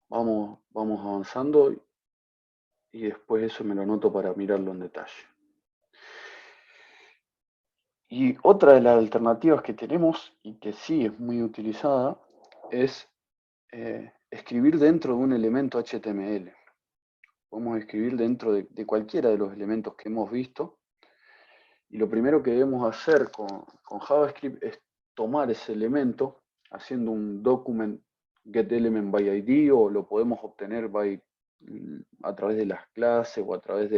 Vamos avanzando y después eso me lo anoto para mirarlo en detalle. Y otra de las alternativas que tenemos y que sí es muy utilizada es escribir dentro de un elemento HTML. Podemos escribir dentro de cualquiera de los elementos que hemos visto. Y lo primero que debemos hacer con JavaScript es tomar ese elemento haciendo un document getElementById o lo podemos obtener a través de las clases o a través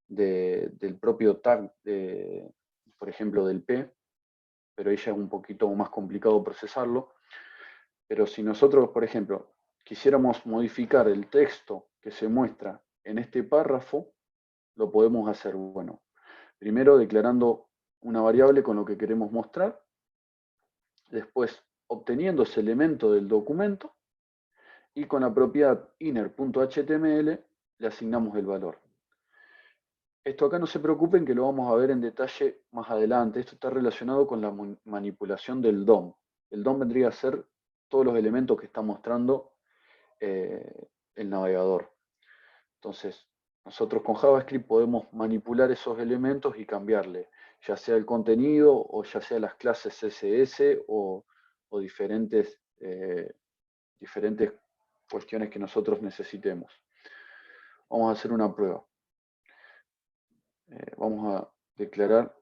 del propio tag, por ejemplo, del P, pero ahí ya es un poquito más complicado procesarlo. Pero si nosotros, por ejemplo, quisiéramos modificar el texto que se muestra en este párrafo, lo podemos hacer. Bueno, primero declarando una variable con lo que queremos mostrar, después obteniendo ese elemento del documento y con la propiedad inner.html le asignamos el valor. Esto acá no se preocupen que lo vamos a ver en detalle más adelante. Esto está relacionado con la manipulación del DOM. El DOM vendría a ser todos los elementos que está mostrando el navegador. Entonces, nosotros con JavaScript podemos manipular esos elementos y cambiarle, ya sea el contenido o ya sea las clases CSS o diferentes cuestiones que nosotros necesitemos. Vamos a hacer una prueba. vamos a declarar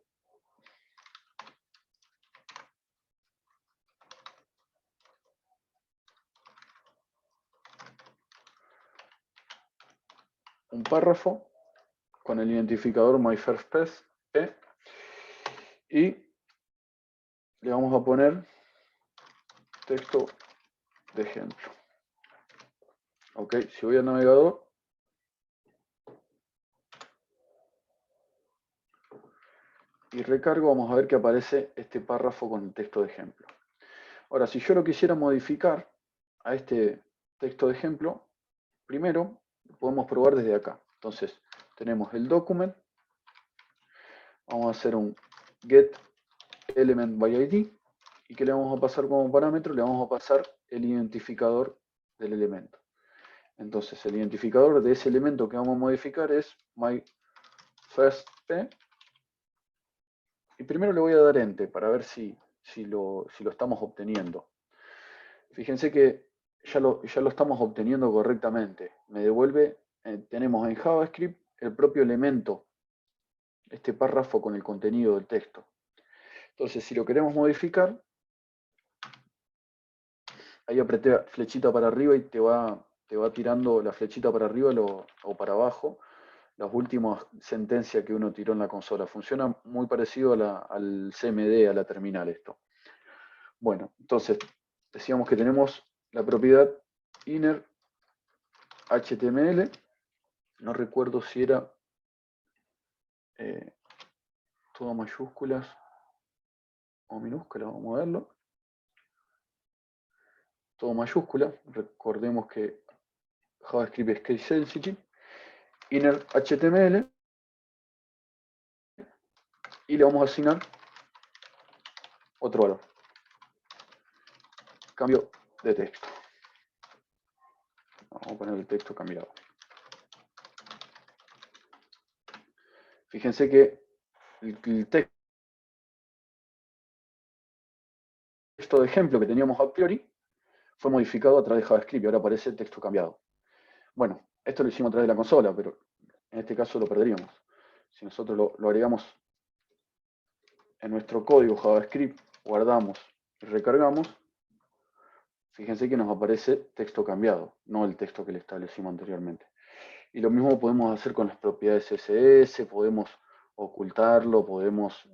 un párrafo con el identificador myFirstP y le vamos a poner texto de ejemplo. Ok, si voy al navegador, y recargo, vamos a ver que aparece este párrafo con el texto de ejemplo. Ahora, si yo lo quisiera modificar a este texto de ejemplo, primero lo podemos probar desde acá. Entonces, tenemos el document, vamos a hacer un get element by ID, y ¿qué le vamos a pasar como parámetro? Le vamos a pasar el identificador del elemento. Entonces, el identificador de ese elemento que vamos a modificar es myFirstP. Y primero le voy a dar Enter para ver si lo estamos obteniendo. Fíjense que ya lo estamos obteniendo correctamente. Me devuelve, tenemos en JavaScript el propio elemento, este párrafo con el contenido del texto. Entonces, si lo queremos modificar, ahí apreté flechita para arriba y te va tirando la flechita para arriba o para abajo las últimas sentencias que uno tiró en la consola. Funciona muy parecido al CMD, a la terminal esto. Bueno, entonces, decíamos que tenemos la propiedad inner HTML. No recuerdo si era todo mayúsculas o minúsculas, vamos a verlo. Todo mayúscula. Recordemos que JavaScript es case sensitive. Inner HTML. Y le vamos a asignar otro valor. Cambio de texto. Vamos a poner el texto cambiado. Fíjense que el texto de ejemplo que teníamos a priori fue modificado a través de JavaScript y ahora aparece el texto cambiado. Bueno, esto lo hicimos a través de la consola, pero en este caso lo perderíamos. Si nosotros lo agregamos en nuestro código JavaScript, guardamos y recargamos, fíjense que nos aparece texto cambiado, no el texto que le establecimos anteriormente. Y lo mismo podemos hacer con las propiedades CSS, podemos ocultarlo, podemos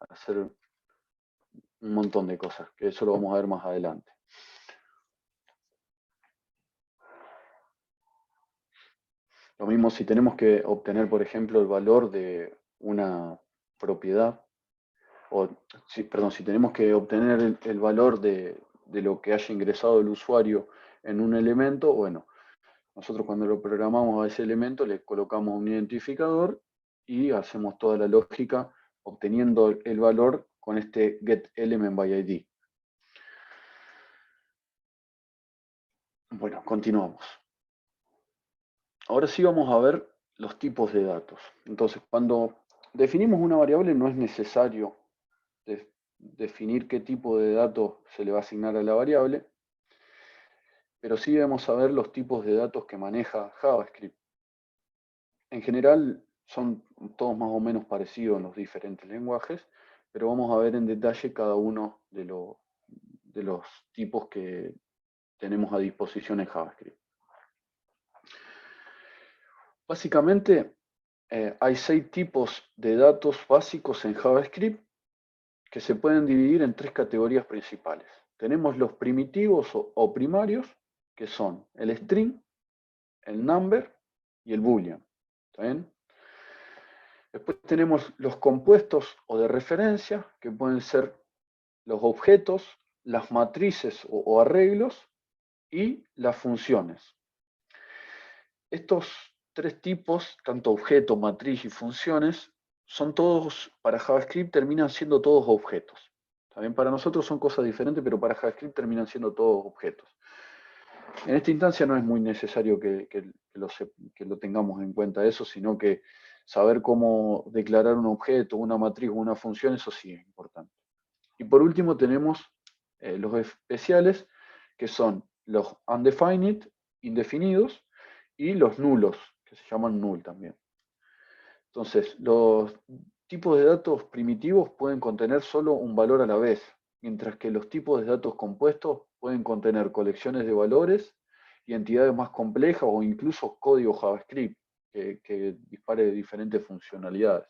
hacer un montón de cosas, que eso lo vamos a ver más adelante. Lo mismo si tenemos que obtener, por ejemplo, el valor de una propiedad, si tenemos que obtener el valor de lo que haya ingresado el usuario en un elemento, bueno, nosotros cuando lo programamos a ese elemento le colocamos un identificador y hacemos toda la lógica obteniendo el valor con este getElementById. Bueno, continuamos. Ahora sí vamos a ver los tipos de datos. Entonces, cuando definimos una variable no es necesario definir qué tipo de datos se le va a asignar a la variable, pero sí debemos saber los tipos de datos que maneja JavaScript. En general son todos más o menos parecidos en los diferentes lenguajes, pero vamos a ver en detalle cada uno de los tipos que tenemos a disposición en JavaScript. Básicamente, hay 6 tipos de datos básicos en JavaScript que se pueden dividir en 3 categorías principales. Tenemos los primitivos o primarios, que son el string, el number y el boolean. ¿Está bien? Después tenemos los compuestos o de referencia, que pueden ser los objetos, las matrices o arreglos y las funciones. Estos 3 tipos, tanto objeto, matriz y funciones, son todos, para JavaScript terminan siendo todos objetos. También para nosotros son cosas diferentes, pero para JavaScript terminan siendo todos objetos. En esta instancia no es muy necesario que lo tengamos en cuenta eso, sino que saber cómo declarar un objeto, una matriz o una función, eso sí es importante. Y por último tenemos los especiales, que son los undefined, indefinidos, y los nulos, que se llaman null también. Entonces, los tipos de datos primitivos pueden contener solo un valor a la vez, mientras que los tipos de datos compuestos pueden contener colecciones de valores y entidades más complejas o incluso código JavaScript que dispare diferentes funcionalidades.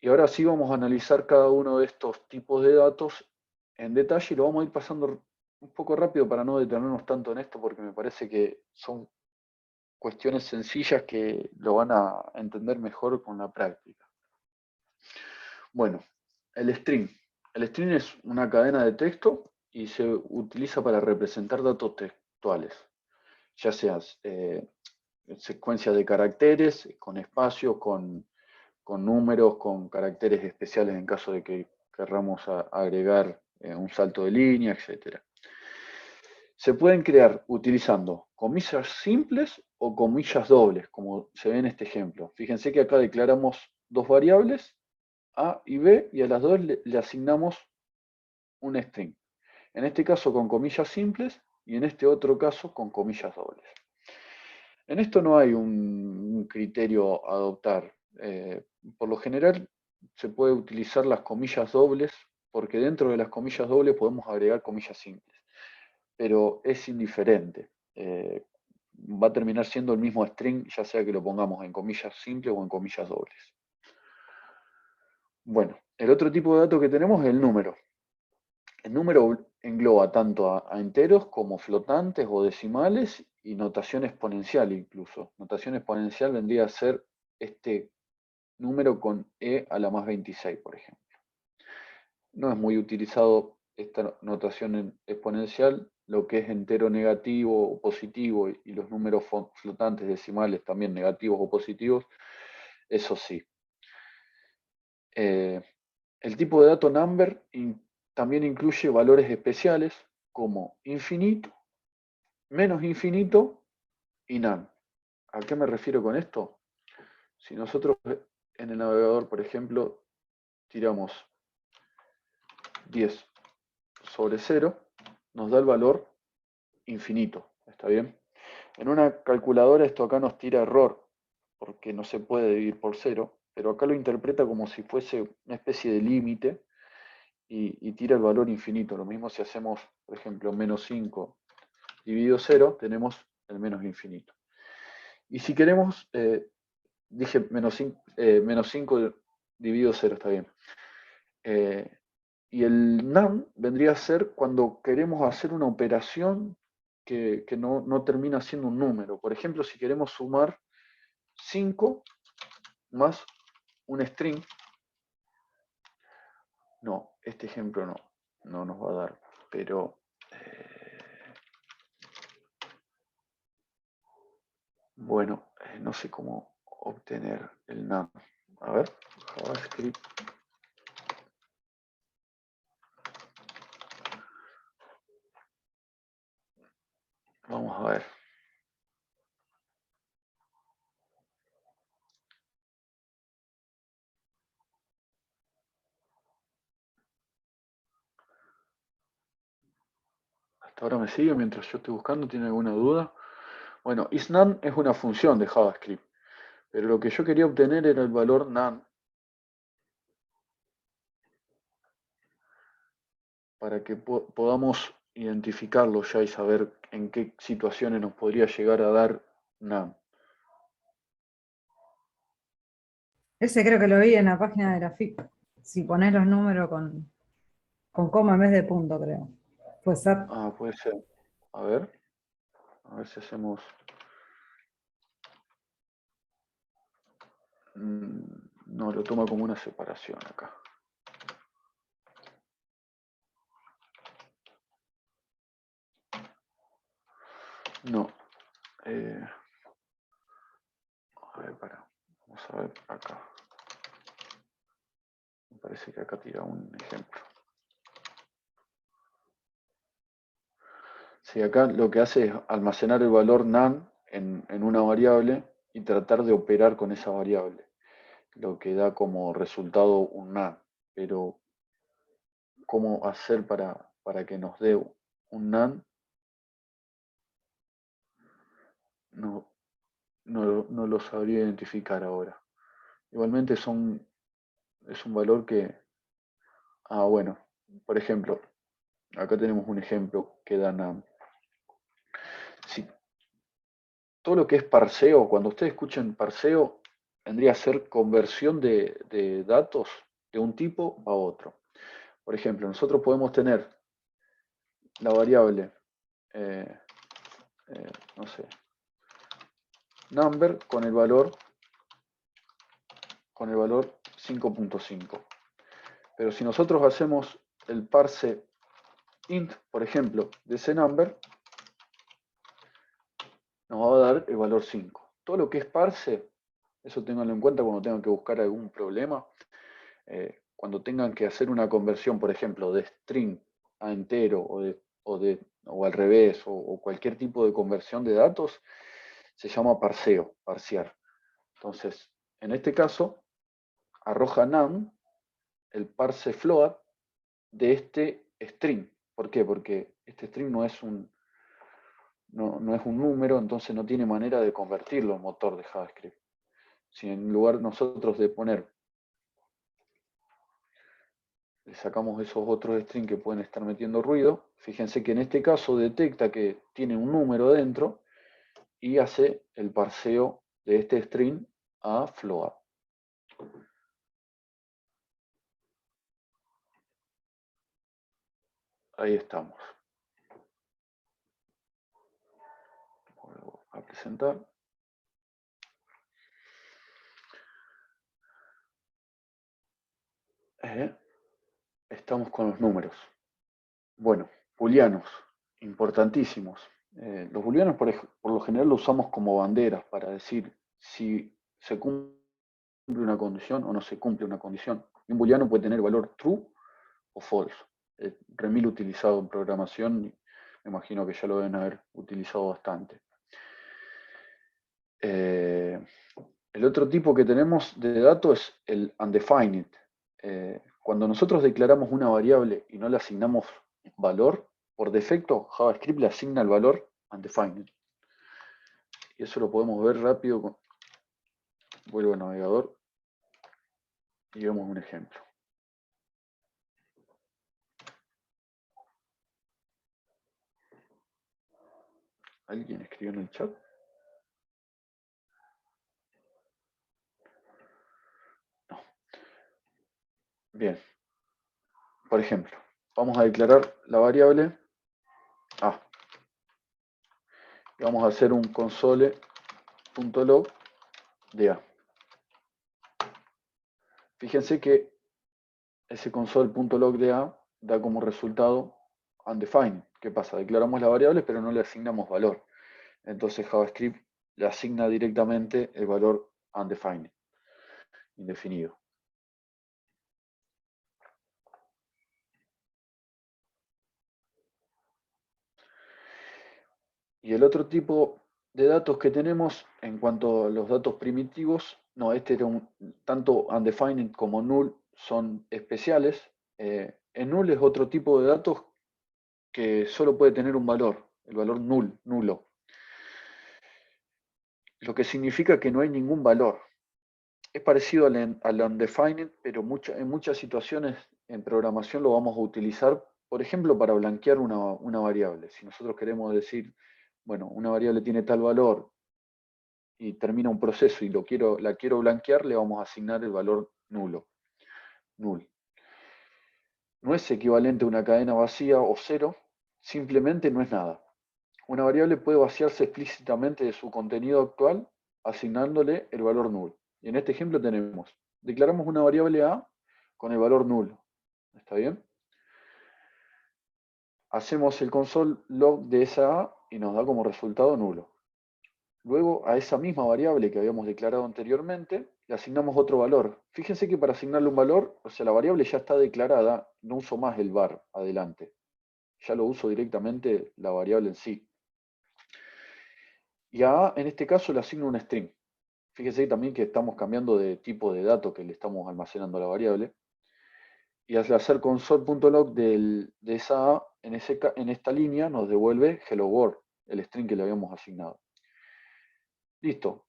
Y ahora sí vamos a analizar cada uno de estos tipos de datos en detalle y lo vamos a ir pasando un poco rápido para no detenernos tanto en esto, porque me parece que son cuestiones sencillas que lo van a entender mejor con la práctica. Bueno, el string. El string es una cadena de texto y se utiliza para representar datos textuales, ya sean secuencias de caracteres, con espacios, con números, con caracteres especiales en caso de que querramos agregar un salto de línea, etc. Se pueden crear utilizando comillas simples o comillas dobles, como se ve en este ejemplo. Fíjense que acá declaramos dos variables, A y B, y a las dos le asignamos un string. En este caso con comillas simples y en este otro caso con comillas dobles. En esto no hay un criterio a adoptar. Por lo general se puede utilizar las comillas dobles porque dentro de las comillas dobles podemos agregar comillas simples. Pero es indiferente. Va a terminar siendo el mismo string, ya sea que lo pongamos en comillas simples o en comillas dobles. Bueno, el otro tipo de dato que tenemos es el número. El número engloba tanto a enteros como flotantes o decimales y notación exponencial incluso. Notación exponencial vendría a ser este número con e a la más 26, por ejemplo. No es muy utilizado esta notación exponencial, lo que es entero negativo o positivo y los números flotantes decimales también negativos o positivos, eso sí. El tipo de dato number también incluye valores especiales como infinito, menos infinito y none. ¿A qué me refiero con esto? Si nosotros en el navegador, por ejemplo, tiramos 10 sobre 0, nos da el valor infinito, ¿está bien? En una calculadora esto acá nos tira error, porque no se puede dividir por 0, pero acá lo interpreta como si fuese una especie de límite y tira el valor infinito. Lo mismo si hacemos, por ejemplo, menos 5 dividido 0, tenemos el menos infinito. Y si queremos, dije menos 5 dividido 0, está bien. Y el none vendría a ser cuando queremos hacer una operación que no termina siendo un número. Por ejemplo, si queremos sumar 5 más un string, no, este ejemplo no nos va a dar, pero bueno, no sé cómo obtener el none. A ver, JavaScript. Vamos a ver. Hasta ahora me sigue mientras yo estoy buscando. ¿Tiene alguna duda? Bueno, isNone es una función de JavaScript, pero lo que yo quería obtener era el valor none para que podamos identificarlo ya y saber en qué situaciones nos podría llegar a dar none.
Ese creo que lo vi en la página de la FIP. Si pones los números con coma en vez de punto, creo. Puede ser.
Ah, puede ser. A ver si hacemos... No, lo toma como una separación acá. No. A ver, vamos a ver acá. Me parece que acá tira un ejemplo. Sí, acá lo que hace es almacenar el valor none en una variable y tratar de operar con esa variable, lo que da como resultado un none. Pero, ¿cómo hacer para que nos dé un none? No
no lo sabría identificar ahora. Igualmente es un valor que... bueno, por ejemplo, acá tenemos un ejemplo que dan si todo lo que es parseo, cuando ustedes escuchen parseo, vendría a ser conversión de datos de un tipo a otro. Por ejemplo, nosotros podemos tener la variable, no sé, number con el valor 5.5. Pero si nosotros hacemos el parse int, por ejemplo, de ese number, nos va a dar el valor 5. Todo lo que es parse, eso tenganlo en cuenta cuando tengan que buscar algún problema. Cuando tengan que hacer una conversión, por ejemplo, de string a entero o al revés, o cualquier tipo de conversión de datos, se llama parseo, parsear. Entonces, en este caso, arroja num el parse float de este string. ¿Por qué? Porque este string no es un número, entonces no tiene manera de convertirlo en motor de JavaScript. Si en lugar nosotros de poner, le sacamos esos otros strings que pueden estar metiendo ruido, fíjense que en este caso detecta que tiene un número dentro y hace el parseo de este string a float. Ahí estamos. Vuelvo a presentar. Estamos con los números. Bueno, booleanos, importantísimos. Los booleanos por lo general los usamos como banderas para decir si se cumple una condición o no se cumple una condición. Y un booleano puede tener valor true o false. Remil utilizado en programación, me imagino que ya lo deben haber utilizado bastante. El otro tipo que tenemos de dato es el undefined. Cuando nosotros declaramos una variable y no le asignamos valor, por defecto JavaScript le asigna el valor undefined. Y eso lo podemos ver rápido. Vuelvo al navegador y vemos un ejemplo. ¿Alguien escribió en el chat? No. Bien. Por ejemplo, vamos a declarar la variable A. Y vamos a hacer un console.log de A. Fíjense que ese console.log de A da como resultado undefined. ¿Qué pasa? Declaramos la variable pero no le asignamos valor. Entonces JavaScript le asigna directamente el valor undefined, indefinido. Y el otro tipo de datos que tenemos en cuanto a los datos primitivos, no, este era tanto undefined como null son especiales. En null es otro tipo de datos que solo puede tener un valor, el valor nulo. Lo que significa que no hay ningún valor. Es parecido al undefined, pero en muchas situaciones en programación lo vamos a utilizar, por ejemplo, para blanquear una variable. Si nosotros queremos decir, bueno, una variable tiene tal valor y termina un proceso y la quiero blanquear, le vamos a asignar el valor null. No es equivalente a una cadena vacía o cero, simplemente no es nada. Una variable puede vaciarse explícitamente de su contenido actual asignándole el valor null. Y en este ejemplo tenemos, declaramos una variable A con el valor nulo. ¿Está bien? Hacemos el console.log de esa A y nos da como resultado nulo. Luego a esa misma variable que habíamos declarado anteriormente, le asignamos otro valor. Fíjense que para asignarle un valor, o sea, la variable ya está declarada, no uso más el var adelante. Ya lo uso directamente la variable en sí. Y a A, en este caso, le asigno un string. Fíjense también que estamos cambiando de tipo de dato que le estamos almacenando a la variable. Y al hacer console.log de esa A, en esta línea nos devuelve hello world, el string que le habíamos asignado. Listo.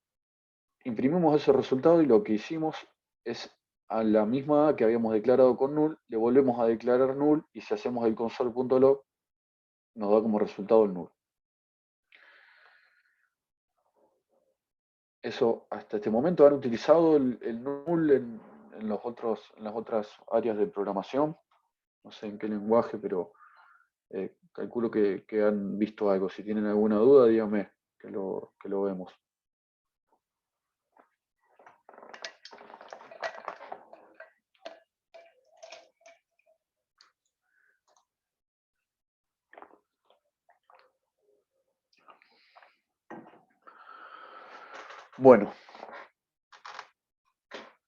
imprimimos ese resultado y lo que hicimos es a la misma A que habíamos declarado con null, le volvemos a declarar null y si hacemos el console.log nos da como resultado el null. Eso, hasta este momento han utilizado el null en las otras áreas de programación. No sé en qué lenguaje, pero calculo que han visto algo. Si tienen alguna duda, díganme que lo vemos. Bueno,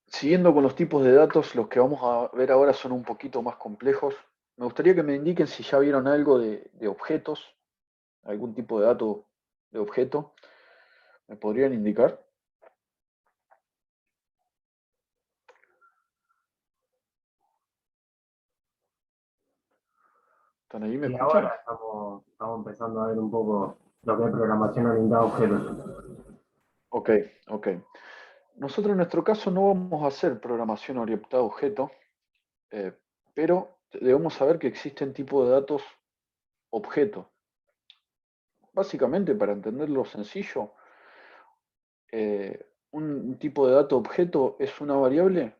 siguiendo con los tipos de datos, los que vamos a ver ahora son un poquito más complejos. Me gustaría que me indiquen si ya vieron algo de objetos, algún tipo de dato de objeto. ¿Me podrían indicar? ¿Están ahí? ¿Me
Y
escuchan?
ahora estamos empezando a ver un poco lo que es programación orientada a objetos.
Ok. Nosotros en nuestro caso no vamos a hacer programación orientada a objetos, pero debemos saber que existen tipos de datos objeto. Básicamente, para entenderlo sencillo, un tipo de dato objeto es una variable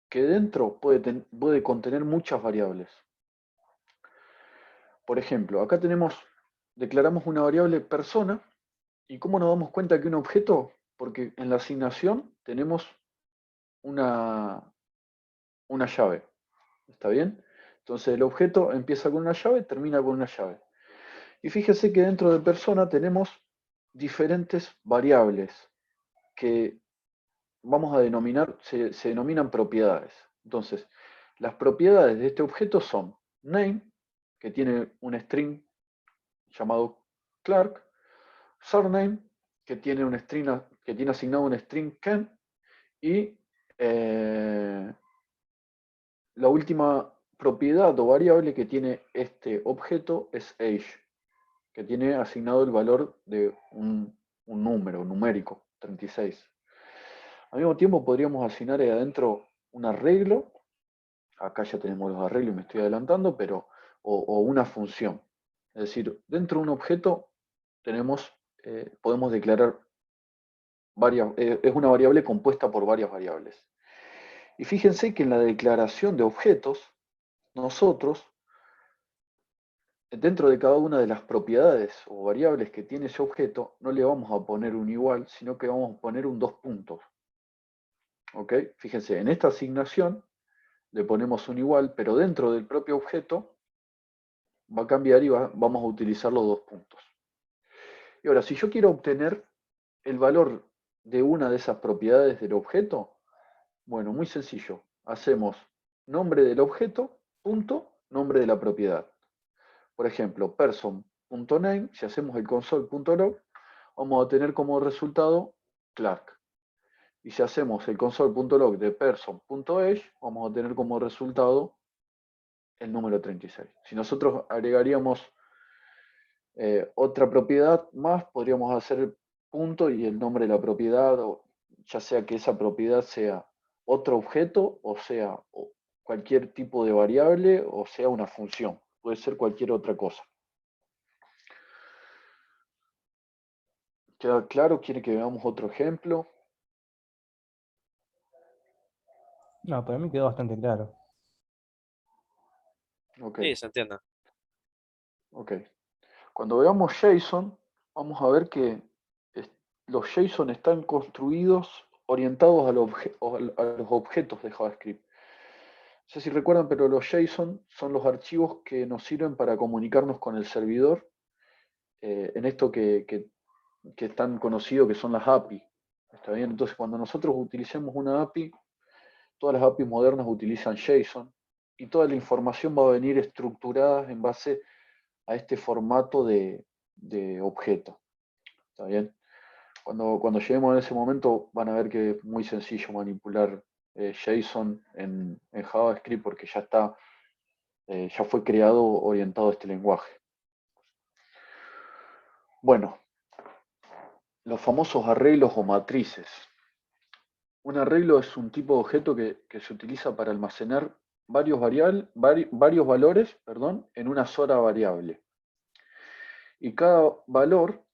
que dentro puede contener muchas variables. Por ejemplo, acá declaramos una variable persona, ¿y cómo nos damos cuenta que un objeto? Porque en la asignación tenemos una llave, ¿está bien? Entonces el objeto empieza con una llave, termina con una llave. Y fíjese que dentro de persona tenemos diferentes variables que vamos a denominar, se denominan propiedades. Entonces, las propiedades de este objeto son name, que tiene un string llamado Clark, surname, que tiene asignado un string Ken, y la última propiedad o variable que tiene este objeto es age, que tiene asignado el valor de un número numérico, 36. Al mismo tiempo podríamos asignar ahí adentro un arreglo, acá ya tenemos los arreglos y me estoy adelantando, pero, o una función. Es decir, dentro de un objeto podemos declarar es una variable compuesta por varias variables. Y fíjense que en la declaración de objetos, nosotros, dentro de cada una de las propiedades o variables que tiene ese objeto, no le vamos a poner un igual, sino que vamos a poner un 2 puntos. ¿Ok? Fíjense, en esta asignación le ponemos un igual, pero dentro del propio objeto va a cambiar y vamos a utilizar los 2 puntos. Y ahora, si yo quiero obtener el valor de una de esas propiedades del objeto, bueno, muy sencillo. Hacemos nombre del objeto, punto, nombre de la propiedad. Por ejemplo, person.name, si hacemos el console.log, vamos a tener como resultado Clark. Y si hacemos el console.log de person.age, vamos a tener como resultado el número 36. Si nosotros agregaríamos otra propiedad más, podríamos hacer el punto y el nombre de la propiedad, o ya sea que esa propiedad sea otro objeto, o sea cualquier tipo de variable, o sea una función. Puede ser cualquier otra cosa. ¿Queda claro? ¿Quiere que veamos otro ejemplo?
No, para mí quedó bastante claro.
Ok.
Sí, se entiende.
Ok. Cuando veamos JSON, vamos a ver que los JSON están construidos orientados a los objetos de JavaScript. No sé si recuerdan, pero los JSON son los archivos que nos sirven para comunicarnos con el servidor en esto que es tan conocido que son las API. ¿Está bien? Entonces, cuando nosotros utilicemos una API, todas las APIs modernas utilizan JSON y toda la información va a venir estructurada en base a este formato de objeto. ¿Está bien? Cuando lleguemos a ese momento van a ver que es muy sencillo manipular JSON en JavaScript porque ya fue creado orientado a este lenguaje. Bueno, los famosos arreglos o matrices. Un arreglo es un tipo de objeto que se utiliza para almacenar varios valores, en una sola variable. Y cada valor,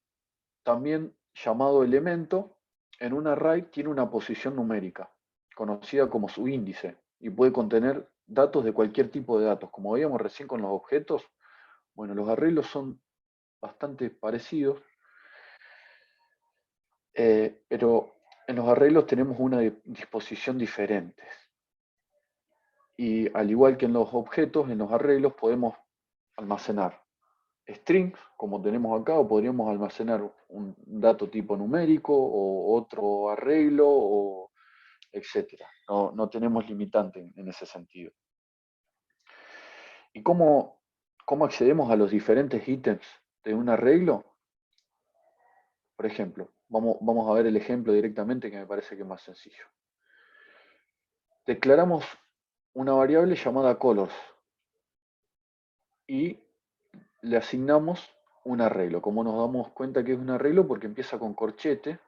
también llamado elemento, en un array tiene una posición numérica, conocida como su índice, y puede contener datos de cualquier tipo de datos. Como veíamos recién con los objetos, bueno, los arreglos son bastante parecidos, pero en los arreglos tenemos una disposición diferente. Y al igual que en los objetos, en los arreglos podemos almacenar strings, como tenemos acá, o podríamos almacenar un dato tipo numérico o otro arreglo, o etcétera. No tenemos limitante en ese sentido. ¿Y cómo accedemos a los diferentes ítems de un arreglo? Por ejemplo, vamos a ver el ejemplo directamente, que me parece que es más sencillo. Declaramos una variable llamada colors y le asignamos un arreglo. Como nos damos cuenta que es un arreglo? Porque empieza con corchete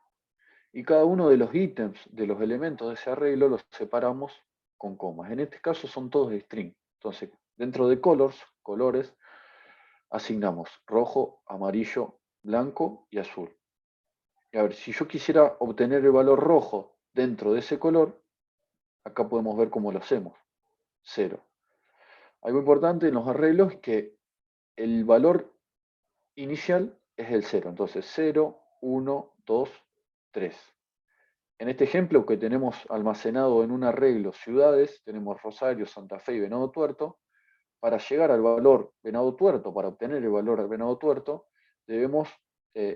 y cada uno de los ítems, de los elementos de ese arreglo, los separamos con comas. En este caso son todos string. Entonces, dentro de colores, asignamos rojo, amarillo, blanco y azul. Y a ver, si yo quisiera obtener el valor rojo dentro de ese color, acá podemos ver cómo lo hacemos. 0. Algo importante en los arreglos es que el valor inicial es el 0. Entonces 0, 1, 2, 3. En este ejemplo que tenemos almacenado en un arreglo ciudades, tenemos Rosario, Santa Fe y Venado Tuerto. Para llegar al valor Venado Tuerto, para obtener el valor Venado Tuerto, debemos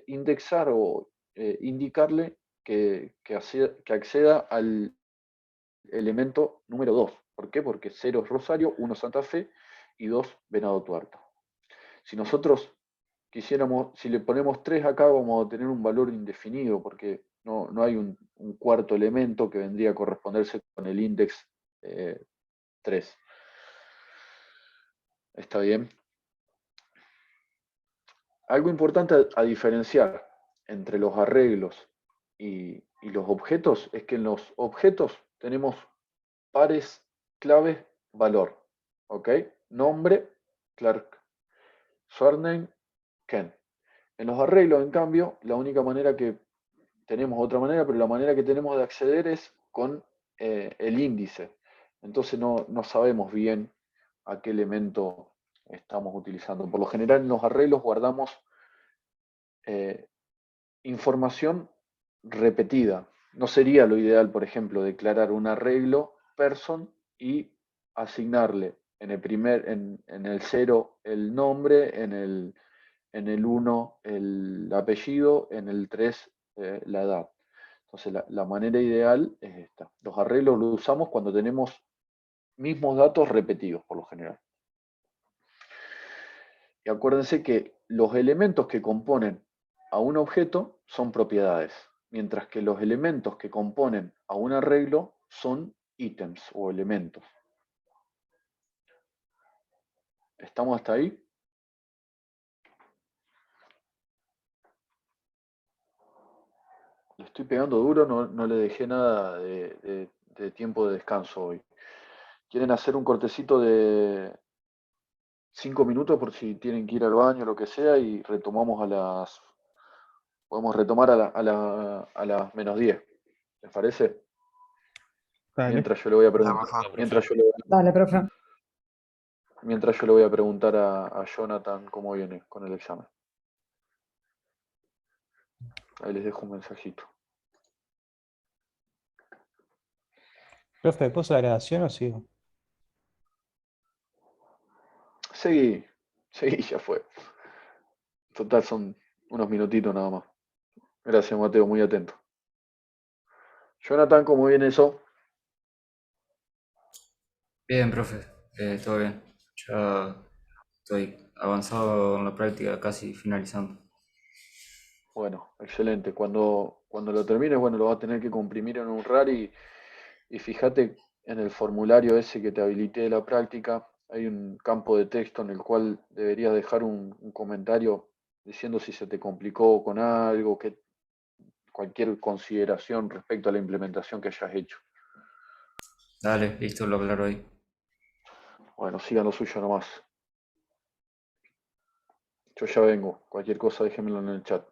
indexar o indicarle que acceda al elemento número 2. ¿Por qué? Porque 0 es Rosario, 1 Santa Fe y 2 Venado Tuerto. Si nosotros quisiéramos, si le ponemos 3 acá, vamos a tener un valor indefinido, porque no hay un cuarto elemento que vendría a corresponderse con el index 3. ¿Está bien? Algo importante a diferenciar entre los arreglos y los objetos es que en los objetos tenemos pares clave valor. ¿Ok? Nombre, Clark. Surname, Ken. En los arreglos, en cambio, la única manera que tenemos otra manera, pero la manera que tenemos de acceder es con el índice. Entonces no sabemos bien a qué elemento estamos utilizando. Por lo general en los arreglos guardamos información repetida. No sería lo ideal, por ejemplo, declarar un arreglo person y asignarle en el 0 el nombre, en el 1 el apellido, en el 3 la edad. Entonces la manera ideal es esta. Los arreglos los usamos cuando tenemos mismos datos repetidos, por lo general. Y acuérdense que los elementos que componen a un objeto son propiedades, mientras que los elementos que componen a un arreglo son ítems o elementos. ¿Estamos hasta ahí? Le estoy pegando duro, no le dejé nada de tiempo de descanso hoy. ¿Quieren hacer un cortecito de 5 minutos por si tienen que ir al baño o lo que sea y retomamos podemos retomar a las -10? ¿Les parece?
Dale.
Mientras yo le voy a preguntar.
Dale, profe.
Mientras yo le voy a preguntar a Jonathan cómo viene con el examen. Ahí les dejo un mensajito.
Profe, ¿puso la grabación o sigo?
Seguí, ya fue. Total, son unos minutitos nada más. Gracias, Mateo, muy atento. Jonathan, ¿cómo viene eso?
Bien, profe, todo bien. Ya estoy avanzado en la práctica, casi finalizando.
Bueno, excelente. Cuando lo termines, bueno, lo vas a tener que comprimir en un RAR y fíjate en el formulario ese que te habilité de la práctica, hay un campo de texto en el cual deberías dejar un comentario diciendo si se te complicó con algo, cualquier consideración respecto a la implementación que hayas hecho.
Dale, listo, lo aclaro ahí.
Bueno, sigan lo suyo nomás. Yo ya vengo. Cualquier cosa déjenmelo en el chat.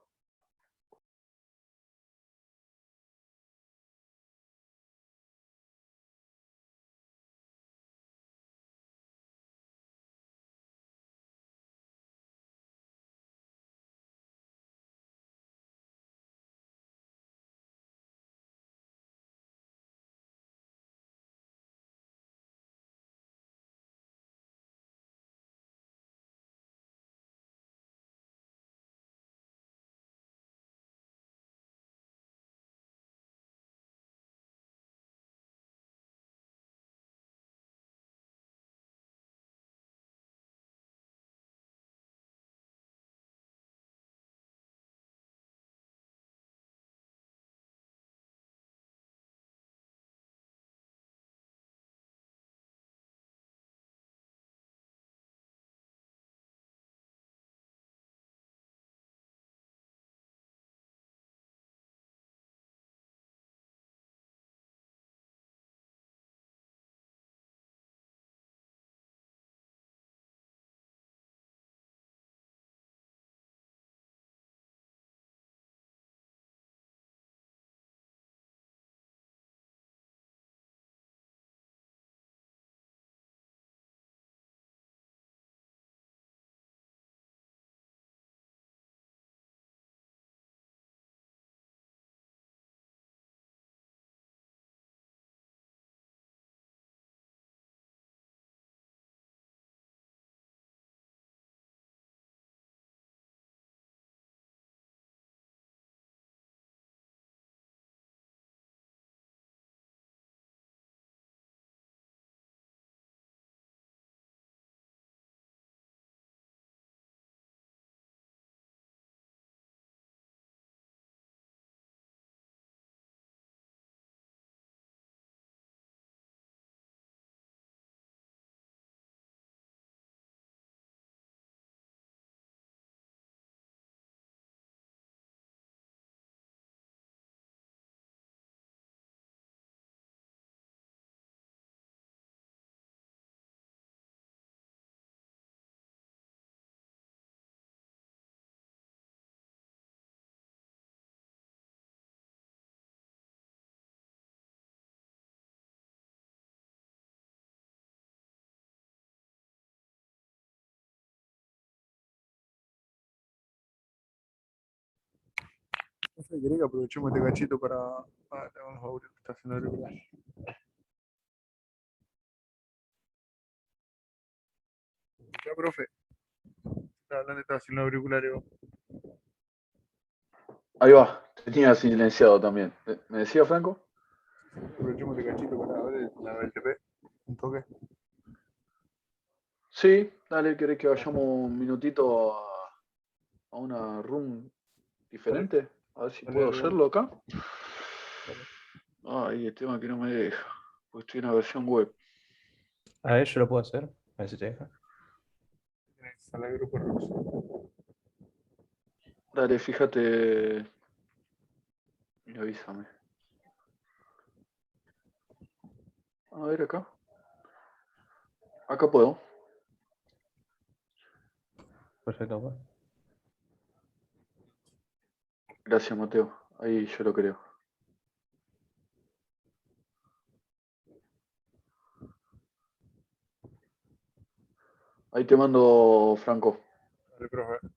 Profe, ¿querés que aprovechemos este cachito para tener los audios que está haciendo auricular? Ya, profe. Está hablando, está haciendo auriculares.
Ahí va. Tenía silenciado también. ¿Me decía Franco?
Aprovechemos este cachito para ver la BTP. Un toque.
Sí, dale, ¿querés que vayamos un minutito a una room diferente? A ver si
Dale,
puedo
dale,
hacerlo acá. Ay, el tema que no me deja. Pues estoy en la versión web.
A ver, yo lo puedo hacer. A ver si te deja.
Sala de grupo ruso.
Dale, fíjate y avísame. A ver acá. Acá puedo.
Perfecto, pues.
Gracias, Mateo. Ahí yo lo creo. Ahí te mando, Franco.
Dale, profe.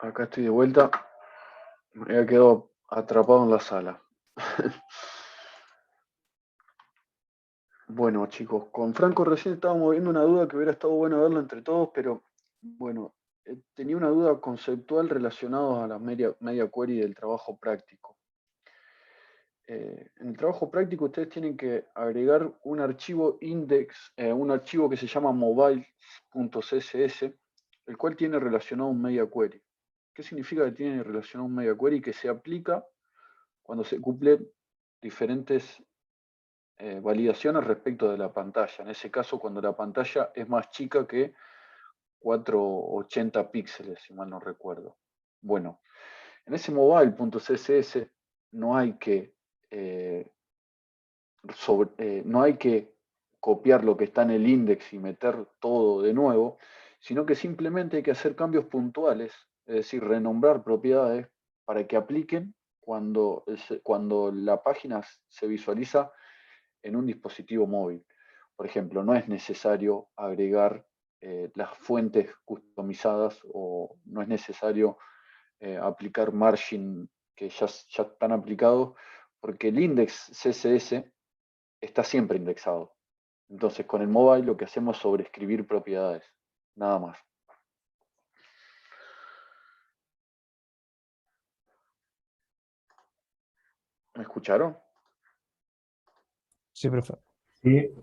Acá estoy de vuelta. Me había quedado atrapado en la sala. Bueno, chicos, con Franco recién estábamos viendo una duda que hubiera estado bueno verla entre todos, pero bueno, tenía una duda conceptual relacionada a la media query del trabajo práctico. En el trabajo práctico ustedes tienen que agregar un archivo index, un archivo que se llama mobile.css, el cual tiene relacionado un media query. ¿Qué significa que tiene relacionado un media query? Que se aplica cuando se cumplen diferentes validaciones respecto de la pantalla. En ese caso, cuando la pantalla es más chica que 480 píxeles, si mal no recuerdo. Bueno, en ese mobile.css no hay que no hay que copiar lo que está en el index y meter todo de nuevo, sino que simplemente hay que hacer cambios puntuales, es decir, renombrar propiedades para que apliquen cuando la página se visualiza en un dispositivo móvil. Por ejemplo, no es necesario agregar las fuentes customizadas o no es necesario aplicar margin que ya están aplicados, porque el index CSS está siempre indexado. Entonces, con el mobile lo que hacemos es sobreescribir propiedades, nada más. ¿Me escucharon?
Sí, profe.
Sí.
Sí,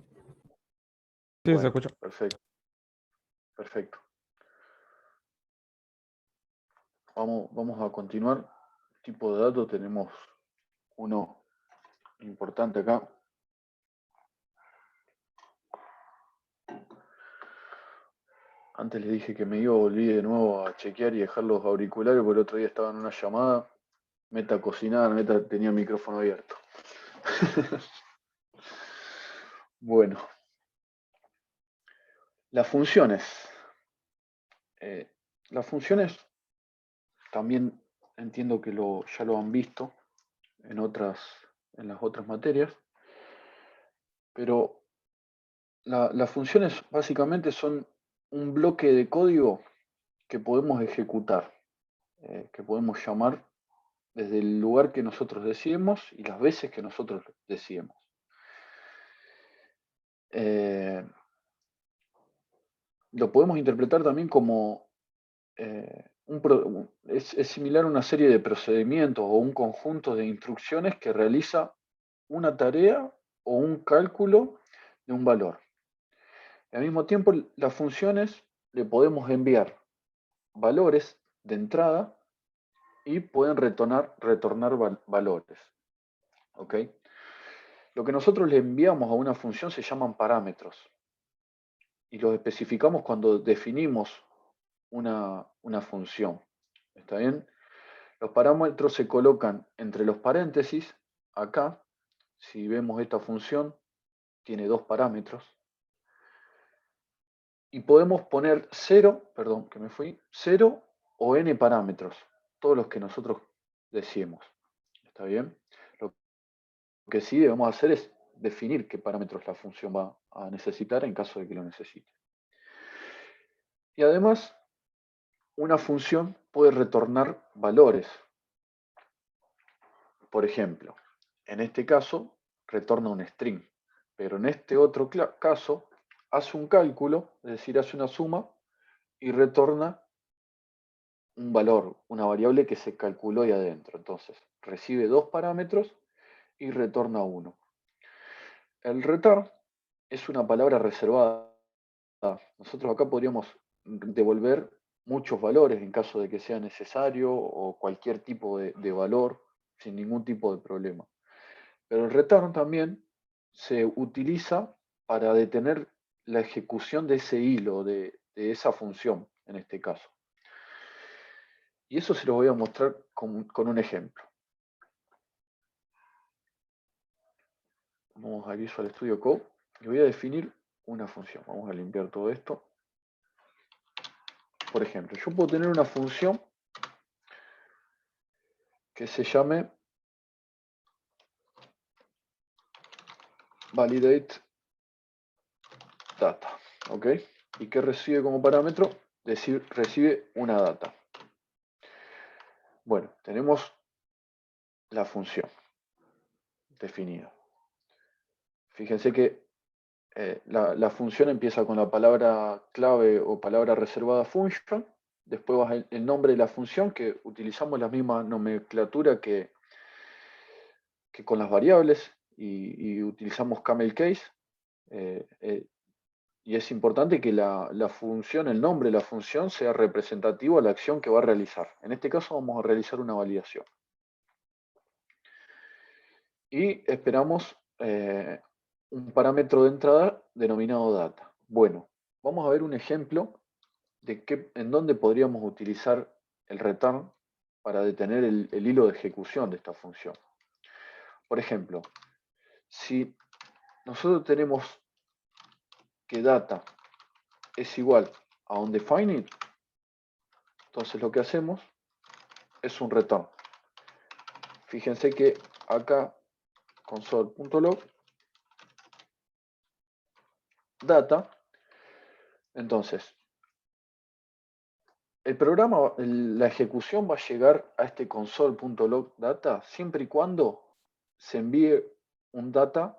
Bueno,
se escucha.
perfecto. Perfecto. Vamos a continuar. Tipo de datos tenemos uno importante acá. Antes les dije que me iba a volver de nuevo a chequear y dejar los auriculares, porque el otro día estaba en una llamada. Meta a cocinar, tenía el micrófono abierto. Bueno. Las funciones. Las funciones también entiendo que ya lo han visto en las otras materias, pero las funciones básicamente son un bloque de código que podemos ejecutar, que podemos llamar desde el lugar que nosotros decidimos y las veces que nosotros decidimos. Lo podemos interpretar también como es similar a una serie de procedimientos o un conjunto de instrucciones que realiza una tarea o un cálculo de un valor. Al mismo tiempo, las funciones le podemos enviar valores de entrada y pueden retornar valores. ¿Ok? Lo que nosotros le enviamos a una función se llaman parámetros y los especificamos cuando definimos una función. ¿Está bien? Los parámetros se colocan entre los paréntesis. Acá, si vemos esta función, tiene dos parámetros. Y podemos poner 0 o n parámetros, todos los que nosotros deseemos. ¿Está bien? Lo que sí debemos hacer es definir qué parámetros la función va a necesitar en caso de que lo necesite. Y además, una función puede retornar valores. Por ejemplo, en este caso, retorna un string, pero en este otro caso, hace un cálculo, es decir, hace una suma y retorna un valor, una variable que se calculó ahí adentro. Entonces, recibe dos parámetros y retorna uno. El return es una palabra reservada. Nosotros acá podríamos devolver muchos valores en caso de que sea necesario o cualquier tipo de valor sin ningún tipo de problema. Pero el return también se utiliza para detener la ejecución de ese hilo, de esa función en este caso. Y eso se lo voy a mostrar con un ejemplo. Vamos a Visual Studio Code y voy a definir una función. Vamos a limpiar todo esto. Por ejemplo, yo puedo tener una función que se llame validate data, ¿ok? Y que recibe como parámetro, recibe una data. Bueno, tenemos la función definida. Fíjense que la función empieza con la palabra clave o palabra reservada function, después va el nombre de la función, que utilizamos la misma nomenclatura que con las variables y utilizamos camel case. Y es importante que la función, el nombre de la función sea representativo a la acción que va a realizar. En este caso vamos a realizar una validación. Y esperamos un parámetro de entrada denominado data. Bueno, vamos a ver un ejemplo de en dónde podríamos utilizar el return para detener el hilo de ejecución de esta función. Por ejemplo, si nosotros tenemos que data es igual a undefined, entonces lo que hacemos es un return. Fíjense que acá console.log data, entonces el programa, la ejecución va a llegar a este console.log data siempre y cuando se envíe un data,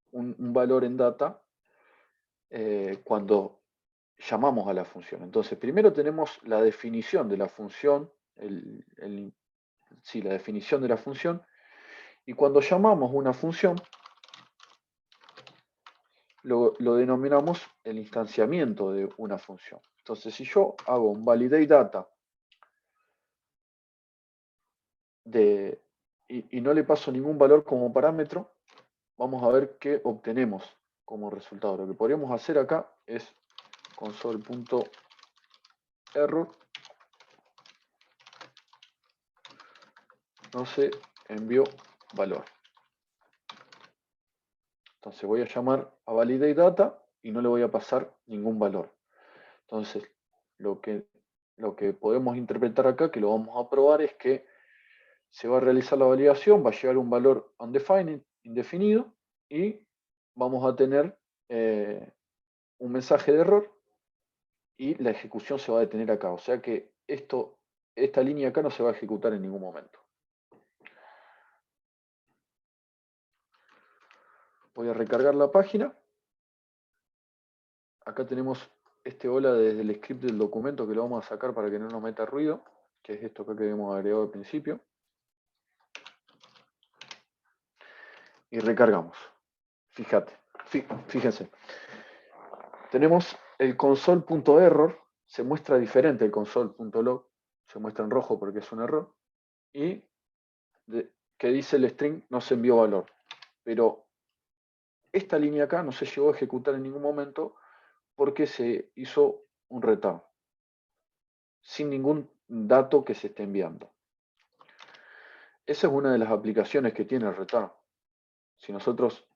un valor en data, cuando llamamos a la función. Entonces, primero tenemos la definición de la función, la definición de la función, y cuando llamamos una función, lo denominamos el instanciamiento de una función. Entonces, si yo hago un validate data y no le paso ningún valor como parámetro, vamos a ver qué obtenemos como resultado. Lo que podríamos hacer acá es console.error, no se envió valor. Entonces voy a llamar a validate data y no le voy a pasar ningún valor. Entonces, lo que podemos interpretar acá, que lo vamos a probar, es que se va a realizar la validación, va a llegar un valor undefined, indefinido, y vamos a tener un mensaje de error y la ejecución se va a detener acá. O sea que esta línea acá no se va a ejecutar en ningún momento. Voy a recargar la página. Acá tenemos este hola desde el script del documento que lo vamos a sacar para que no nos meta ruido, que es esto acá que hemos agregado al principio. Y recargamos. Fíjense. Tenemos el console.error, se muestra diferente el console.log, se muestra en rojo porque es un error, y que dice el string no se envió valor. Pero esta línea acá no se llegó a ejecutar en ningún momento porque se hizo un return, sin ningún dato que se esté enviando. Esa es una de las aplicaciones que tiene el return. Si nosotros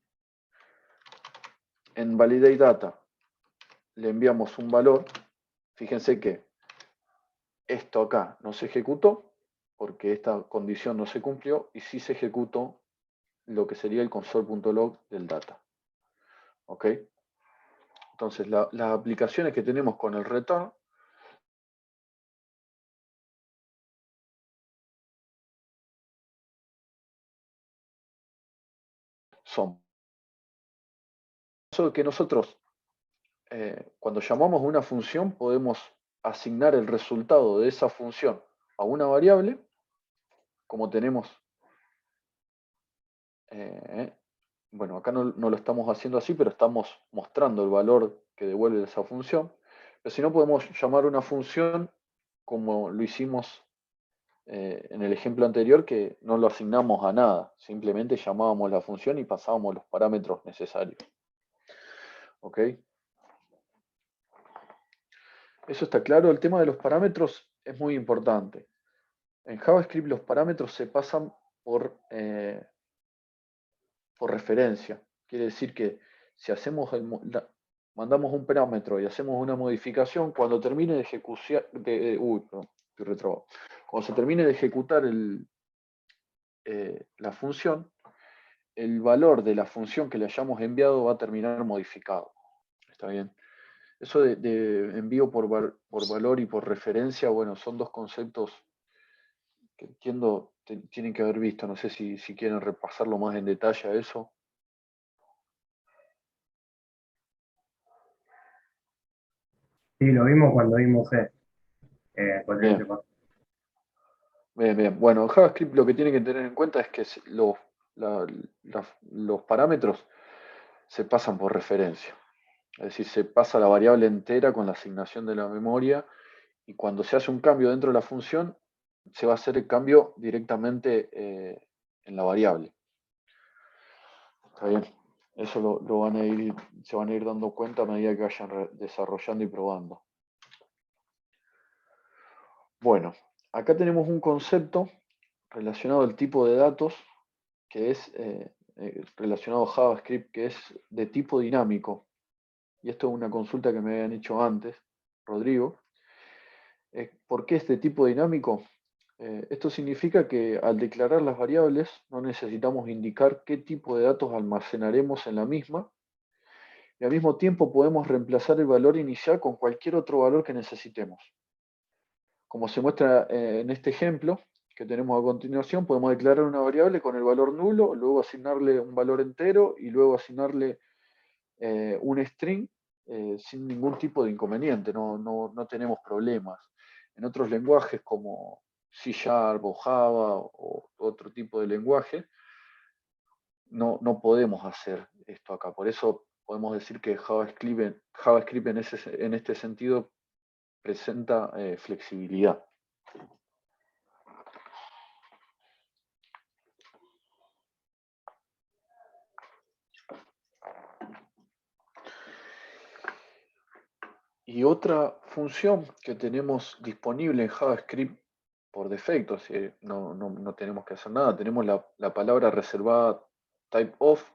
en validate data le enviamos un valor, fíjense que esto acá no se ejecutó porque esta condición no se cumplió y sí se ejecutó lo que sería el console.log del data. ¿Ok? Entonces las aplicaciones que tenemos con el return son que nosotros cuando llamamos una función podemos asignar el resultado de esa función a una variable, como tenemos, bueno, acá no lo estamos haciendo así, pero estamos mostrando el valor que devuelve esa función. Pero si no, podemos llamar una función como lo hicimos en el ejemplo anterior, que no lo asignamos a nada, simplemente llamábamos la función y pasábamos los parámetros necesarios. ¿Ok? Eso está claro. El tema de los parámetros es muy importante. En JavaScript los parámetros se pasan por referencia. Quiere decir que si hacemos mandamos un parámetro y hacemos una modificación, cuando termine de ejecutar, cuando se termine de ejecutar la función, el valor de la función que le hayamos enviado va a terminar modificado. ¿Está bien? Eso de envío por valor y por referencia, bueno, son dos conceptos que entiendo tienen que haber visto. No sé si quieren repasarlo más en detalle a eso.
Sí, lo vimos cuando vimos C.
Bien. Bien. Bueno, en JavaScript lo que tienen que tener en cuenta es que los parámetros se pasan por referencia. Es decir, se pasa la variable entera con la asignación de la memoria y cuando se hace un cambio dentro de la función, se va a hacer el cambio directamente en la variable. ¿Está bien? Eso se van a ir dando cuenta a medida que vayan desarrollando y probando. Bueno, acá tenemos un concepto relacionado al tipo de datos que es relacionado a JavaScript, que es de tipo dinámico. Y esto es una consulta que me habían hecho antes, Rodrigo. ¿Por qué es de tipo dinámico? Esto significa que al declarar las variables no necesitamos indicar qué tipo de datos almacenaremos en la misma y al mismo tiempo podemos reemplazar el valor inicial con cualquier otro valor que necesitemos. Como se muestra en este ejemplo que tenemos a continuación, podemos declarar una variable con el valor nulo, luego asignarle un valor entero y luego asignarle un string sin ningún tipo de inconveniente, no tenemos problemas. En otros lenguajes como C# o Java o otro tipo de lenguaje, no podemos hacer esto acá. Por eso podemos decir que JavaScript en este sentido presenta flexibilidad. Y otra función que tenemos disponible en JavaScript por defecto, no tenemos que hacer nada, tenemos la palabra reservada typeof,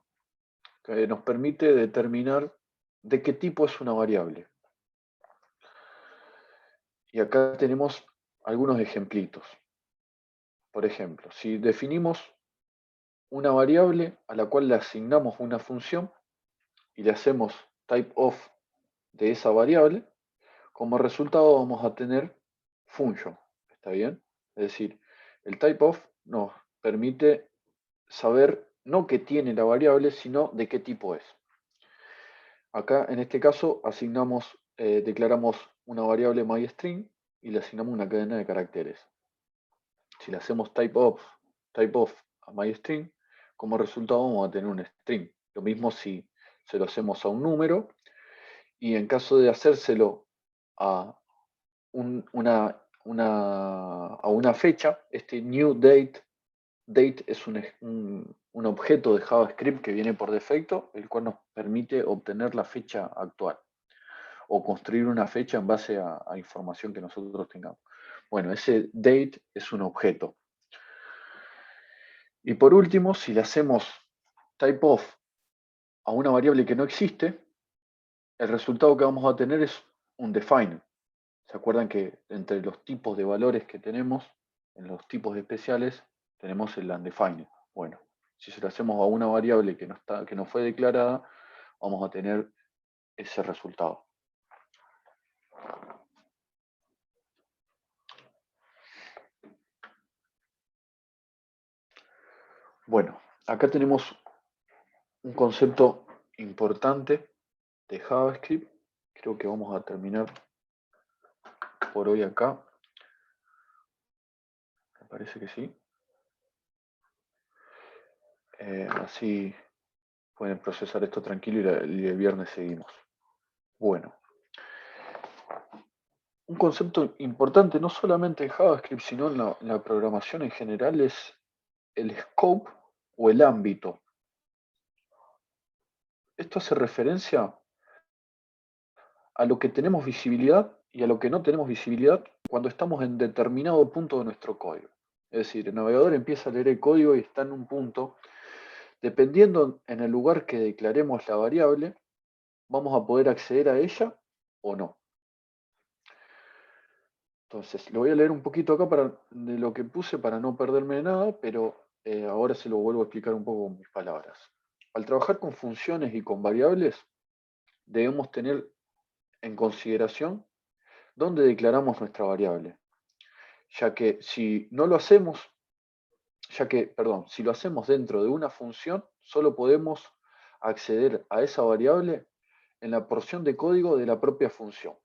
que nos permite determinar de qué tipo es una variable. Y acá tenemos algunos ejemplitos. Por ejemplo, si definimos una variable a la cual le asignamos una función y le hacemos typeof de esa variable, como resultado vamos a tener function. ¿Está bien? Es decir, el typeof nos permite saber no qué tiene la variable, sino de qué tipo es. Acá, en este caso, declaramos una variable myString y le asignamos una cadena de caracteres. Si le hacemos typeof a myString, como resultado vamos a tener un string. Lo mismo si se lo hacemos a un número, y en caso de hacérselo a una fecha, este new date es un objeto de JavaScript que viene por defecto, el cual nos permite obtener la fecha actual o construir una fecha en base a información que nosotros tengamos. Bueno, ese date es un objeto. Y por último, si le hacemos typeof a una variable que no existe, el resultado que vamos a tener es un define. ¿Se acuerdan que entre los tipos de valores que tenemos, en los tipos especiales, tenemos el undefined? Bueno, si se lo hacemos a una variable que no fue declarada, vamos a tener ese resultado. Bueno, acá tenemos un concepto importante de JavaScript. Creo que vamos a terminar por hoy acá. Me parece que sí. Así pueden procesar esto tranquilo y el viernes seguimos. Bueno. Un concepto importante no solamente en JavaScript, sino en la programación en general es el scope o el ámbito. Esto hace referencia a lo que tenemos visibilidad y a lo que no tenemos visibilidad cuando estamos en determinado punto de nuestro código. Es decir, el navegador empieza a leer el código y está en un punto. Dependiendo en el lugar que declaremos la variable, vamos a poder acceder a ella o no. Entonces, lo voy a leer un poquito acá de lo que puse para no perderme de nada, pero ahora se lo vuelvo a explicar un poco con mis palabras. Al trabajar con funciones y con variables, debemos tener en consideración dónde declaramos nuestra variable. ya que si no lo hacemos, si lo hacemos dentro de una función, solo podemos acceder a esa variable en la porción de código de la propia función.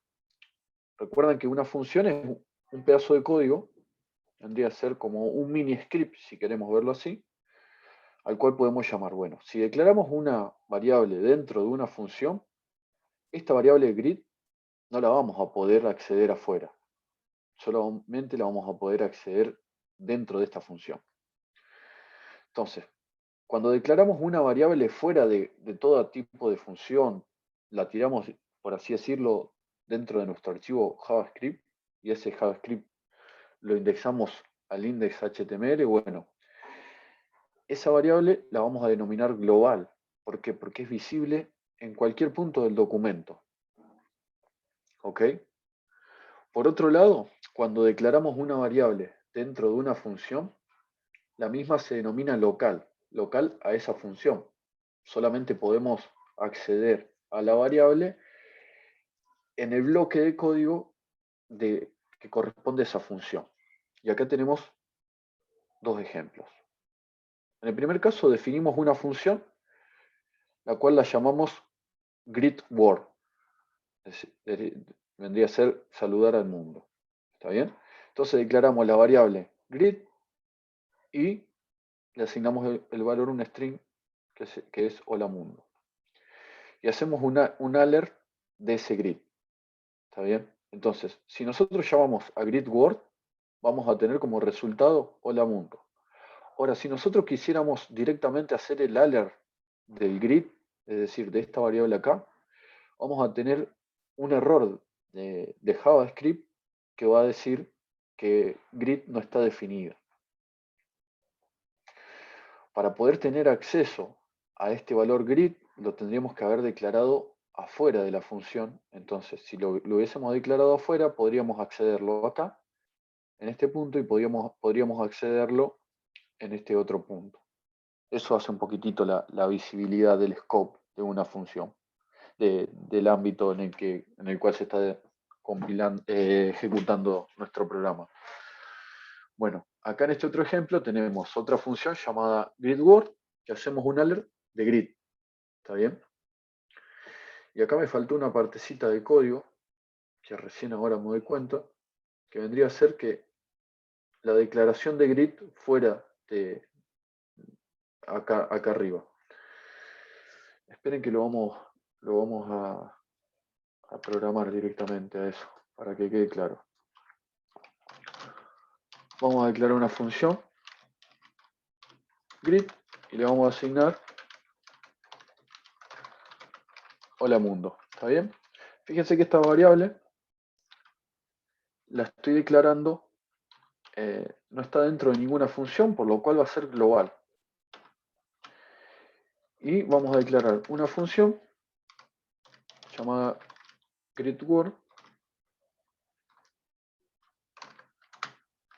Recuerden que una función es un pedazo de código, vendría a ser como un mini script, si queremos verlo así, al cual podemos llamar. Bueno, si declaramos una variable dentro de una función, esta variable grid no la vamos a poder acceder afuera, solamente la vamos a poder acceder dentro de esta función. Entonces, cuando declaramos una variable fuera de todo tipo de función, la tiramos, por así decirlo, dentro de nuestro archivo JavaScript, y ese JavaScript lo indexamos al index HTML, bueno, esa variable la vamos a denominar global. ¿Por qué? Porque es visible en cualquier punto del documento. ¿Ok? Por otro lado, cuando declaramos una variable dentro de una función, la misma se denomina local a esa función. Solamente podemos acceder a la variable en el bloque de código que corresponde a esa función. Y acá tenemos dos ejemplos. En el primer caso definimos una función, la cual la llamamos greetWord. Vendría a ser saludar al mundo. ¿Está bien? Entonces declaramos la variable greet y le asignamos el valor, un string, que es hola mundo. Y hacemos un alert de ese greet. ¿Está bien? Entonces, si nosotros llamamos a greetWord, vamos a tener como resultado hola mundo. Ahora, si nosotros quisiéramos directamente hacer el alert del greet, es decir, de esta variable acá, vamos a tener un error de JavaScript que va a decir que greet no está definido. Para poder tener acceso a este valor greet, lo tendríamos que haber declarado afuera de la función. Entonces, si lo hubiésemos declarado afuera, podríamos accederlo acá, en este punto, y podríamos accederlo en este otro punto. Eso hace un poquitito la visibilidad del scope de una función, del ámbito en el cual se está ejecutando nuestro programa. Bueno, acá en este otro ejemplo tenemos otra función llamada greetWord, que hacemos un alert de greet. ¿Está bien? Y acá me faltó una partecita de código, que recién ahora me doy cuenta, que vendría a ser que la declaración de greet fuera de acá arriba. Esperen que lo vamos a programar directamente a eso, para que quede claro. Vamos a declarar una función greet y le vamos a asignar hola mundo. ¿Está bien? Fíjense que esta variable la estoy declarando, no está dentro de ninguna función, por lo cual va a ser global. Y vamos a declarar una función llamada greetWord.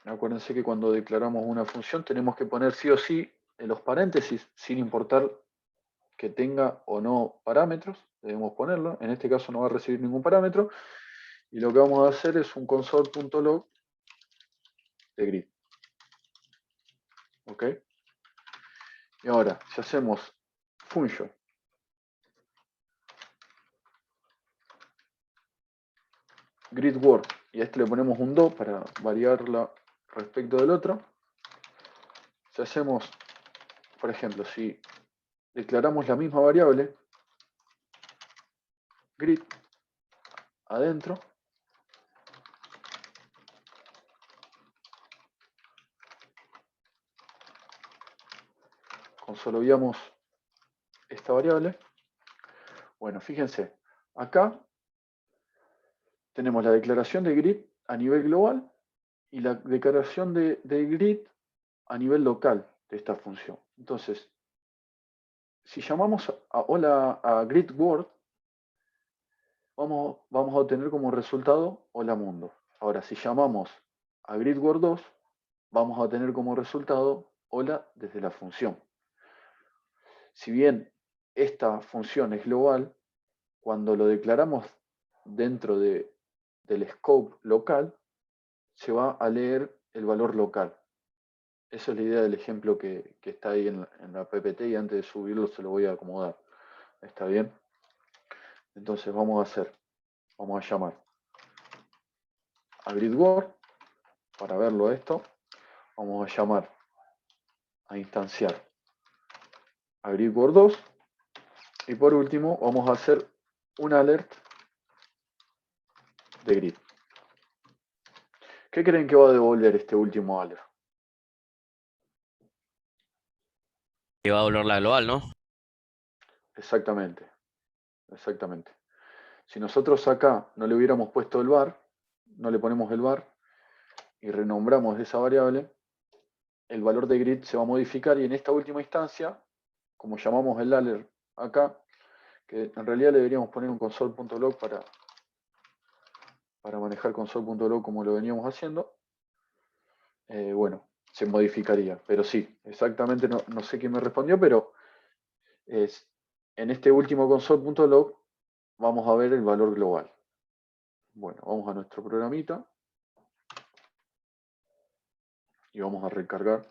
Acuérdense que cuando declaramos una función tenemos que poner sí o sí en los paréntesis, sin importar que tenga o no parámetros, debemos ponerlo. En este caso no va a recibir ningún parámetro. Y lo que vamos a hacer es un console.log de greet. ¿Ok? Y ahora, si hacemos function greetWord y a este le ponemos un do para variarla respecto del otro, si hacemos, por ejemplo, si declaramos la misma variable greet adentro, consoloviamos esta variable. Bueno, fíjense, acá tenemos la declaración de greet a nivel global y la declaración de greet a nivel local de esta función. Entonces, si llamamos a greetWord, vamos a obtener como resultado hola mundo. Ahora, si llamamos a greetWord2, vamos a tener como resultado hola desde la función. Si bien esta función es global, cuando lo declaramos dentro del scope local, se va a leer el valor local. Esa es la idea del ejemplo que está ahí en la PPT, y antes de subirlo se lo voy a acomodar. ¿Está bien? Entonces vamos a llamar a GridWord para verlo esto. Vamos a llamar a instanciar a GridWord 2. Y por último vamos a hacer un alert de grid. ¿Qué creen que va a devolver este último alert?
Que va a volver la global, ¿no?
Exactamente. Exactamente. Si nosotros acá no le hubiéramos puesto el var, no le ponemos el var y renombramos esa variable, el valor de grid se va a modificar, y en esta última instancia, como llamamos el alert acá, que en realidad le deberíamos poner un console.log para manejar console.log como lo veníamos haciendo, bueno, se modificaría. Pero sí, exactamente, no sé quién me respondió, pero en este último console.log vamos a ver el valor global. Bueno, vamos a nuestro programita y vamos a recargar.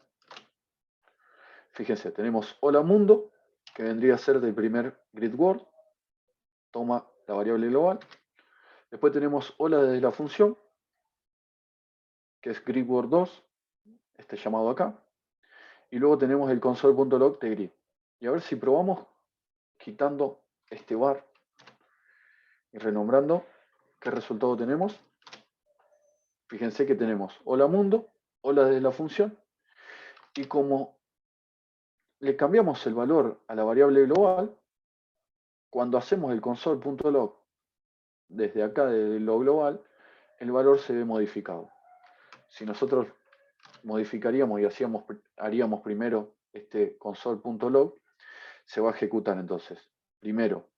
Fíjense, tenemos hola mundo, que vendría a ser del primer GridWord, toma la variable global. Después tenemos hola desde la función, que es GridWord 2, este llamado acá. Y luego tenemos el console.log de grid. Y a ver si probamos quitando este var y renombrando, ¿qué resultado tenemos? Fíjense que tenemos hola mundo, hola desde la función, y como le cambiamos el valor a la variable global, cuando hacemos el console.log desde acá, desde lo global, el valor se ve modificado. Si nosotros modificaríamos y haríamos primero este console.log, se va a ejecutar entonces. Primero,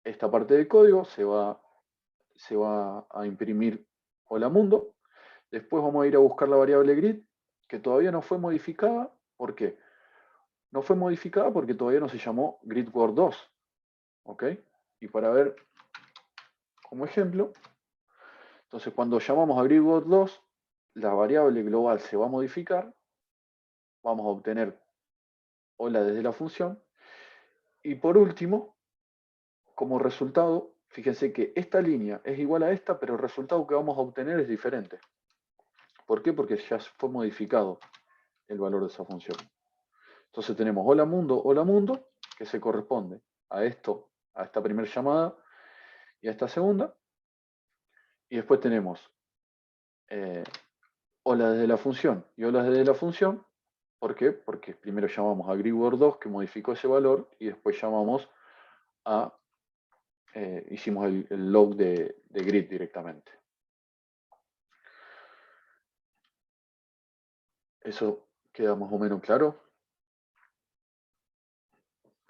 esta parte del código se va a imprimir hola mundo. Después vamos a ir a buscar la variable grid, que todavía no fue modificada. ¿Por qué? No fue modificada porque todavía no se llamó GridWord 2. ¿Ok? Y para ver como ejemplo, entonces cuando llamamos a GridWord 2, la variable global se va a modificar. Vamos a obtener hola desde la función. Y por último, como resultado, fíjense que esta línea es igual a esta, pero el resultado que vamos a obtener es diferente. ¿Por qué? Porque ya fue modificado el valor de esa función. Entonces tenemos hola mundo, que se corresponde a esto, a esta primera llamada y a esta segunda. Y después tenemos hola desde la función y hola desde la función. ¿Por qué? Porque primero llamamos a GridWord 2, que modificó ese valor, y después llamamos a hicimos el log de grid directamente. ¿Eso queda más o menos claro?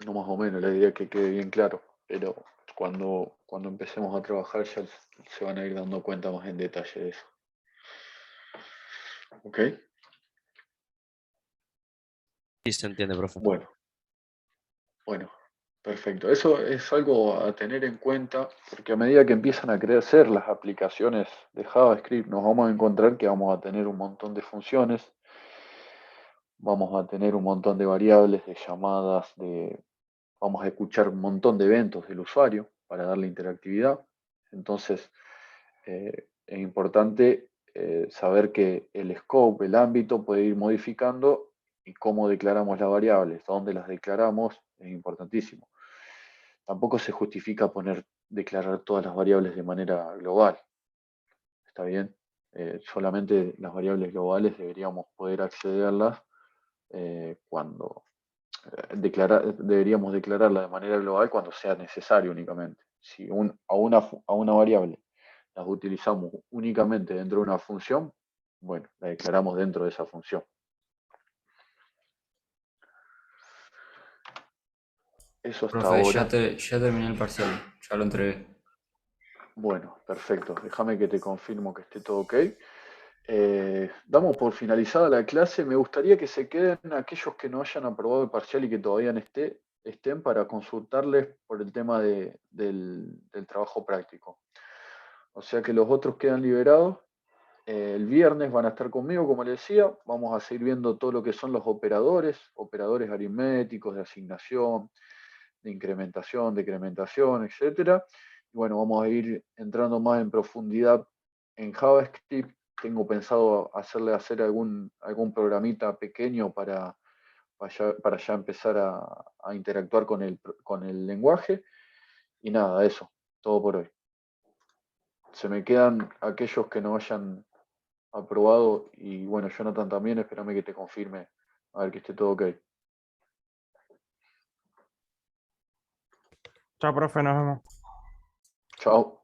No más o menos, la idea es que quede bien claro, pero cuando empecemos a trabajar ya se van a ir dando cuenta más en detalle de eso. ¿Ok?
Sí, se entiende, profe.
Bueno, perfecto. Eso es algo a tener en cuenta, porque a medida que empiezan a crecer las aplicaciones de JavaScript, nos vamos a encontrar que vamos a tener un montón de funciones, vamos a tener un montón de variables, de llamadas, vamos a escuchar un montón de eventos del usuario para darle interactividad. Entonces, es importante saber que el scope, el ámbito, puede ir modificando, y cómo declaramos las variables, dónde las declaramos, es importantísimo. Tampoco se justifica declarar todas las variables de manera global. ¿Está bien? Solamente las variables globales deberíamos poder accederlas cuando deberíamos declararla de manera global cuando sea necesario únicamente. Si a una variable las utilizamos únicamente dentro de una función, bueno, la declaramos dentro de esa función. Eso hasta
Profe,
ahora.
ya terminé el parcial, ya lo entregué.
Bueno, perfecto. Déjame que te confirmo que esté todo ok. Damos por finalizada la clase. Me gustaría que se queden aquellos que no hayan aprobado el parcial y que todavía estén para consultarles por el tema del trabajo práctico. O sea que los otros quedan liberados El viernes van a estar conmigo, como les decía. Vamos a seguir viendo todo lo que son los operadores aritméticos, de asignación, de incrementación, decrementación, etc. Y bueno, vamos a ir entrando más en profundidad en JavaScript. Tengo pensado hacer algún programita pequeño para ya empezar a interactuar con el lenguaje. Y nada, eso, todo por hoy. Se me quedan aquellos que no hayan aprobado, y bueno, Jonathan también, espérame que te confirme, a ver que esté todo ok.
Chao, profe, nos vemos.
Chao.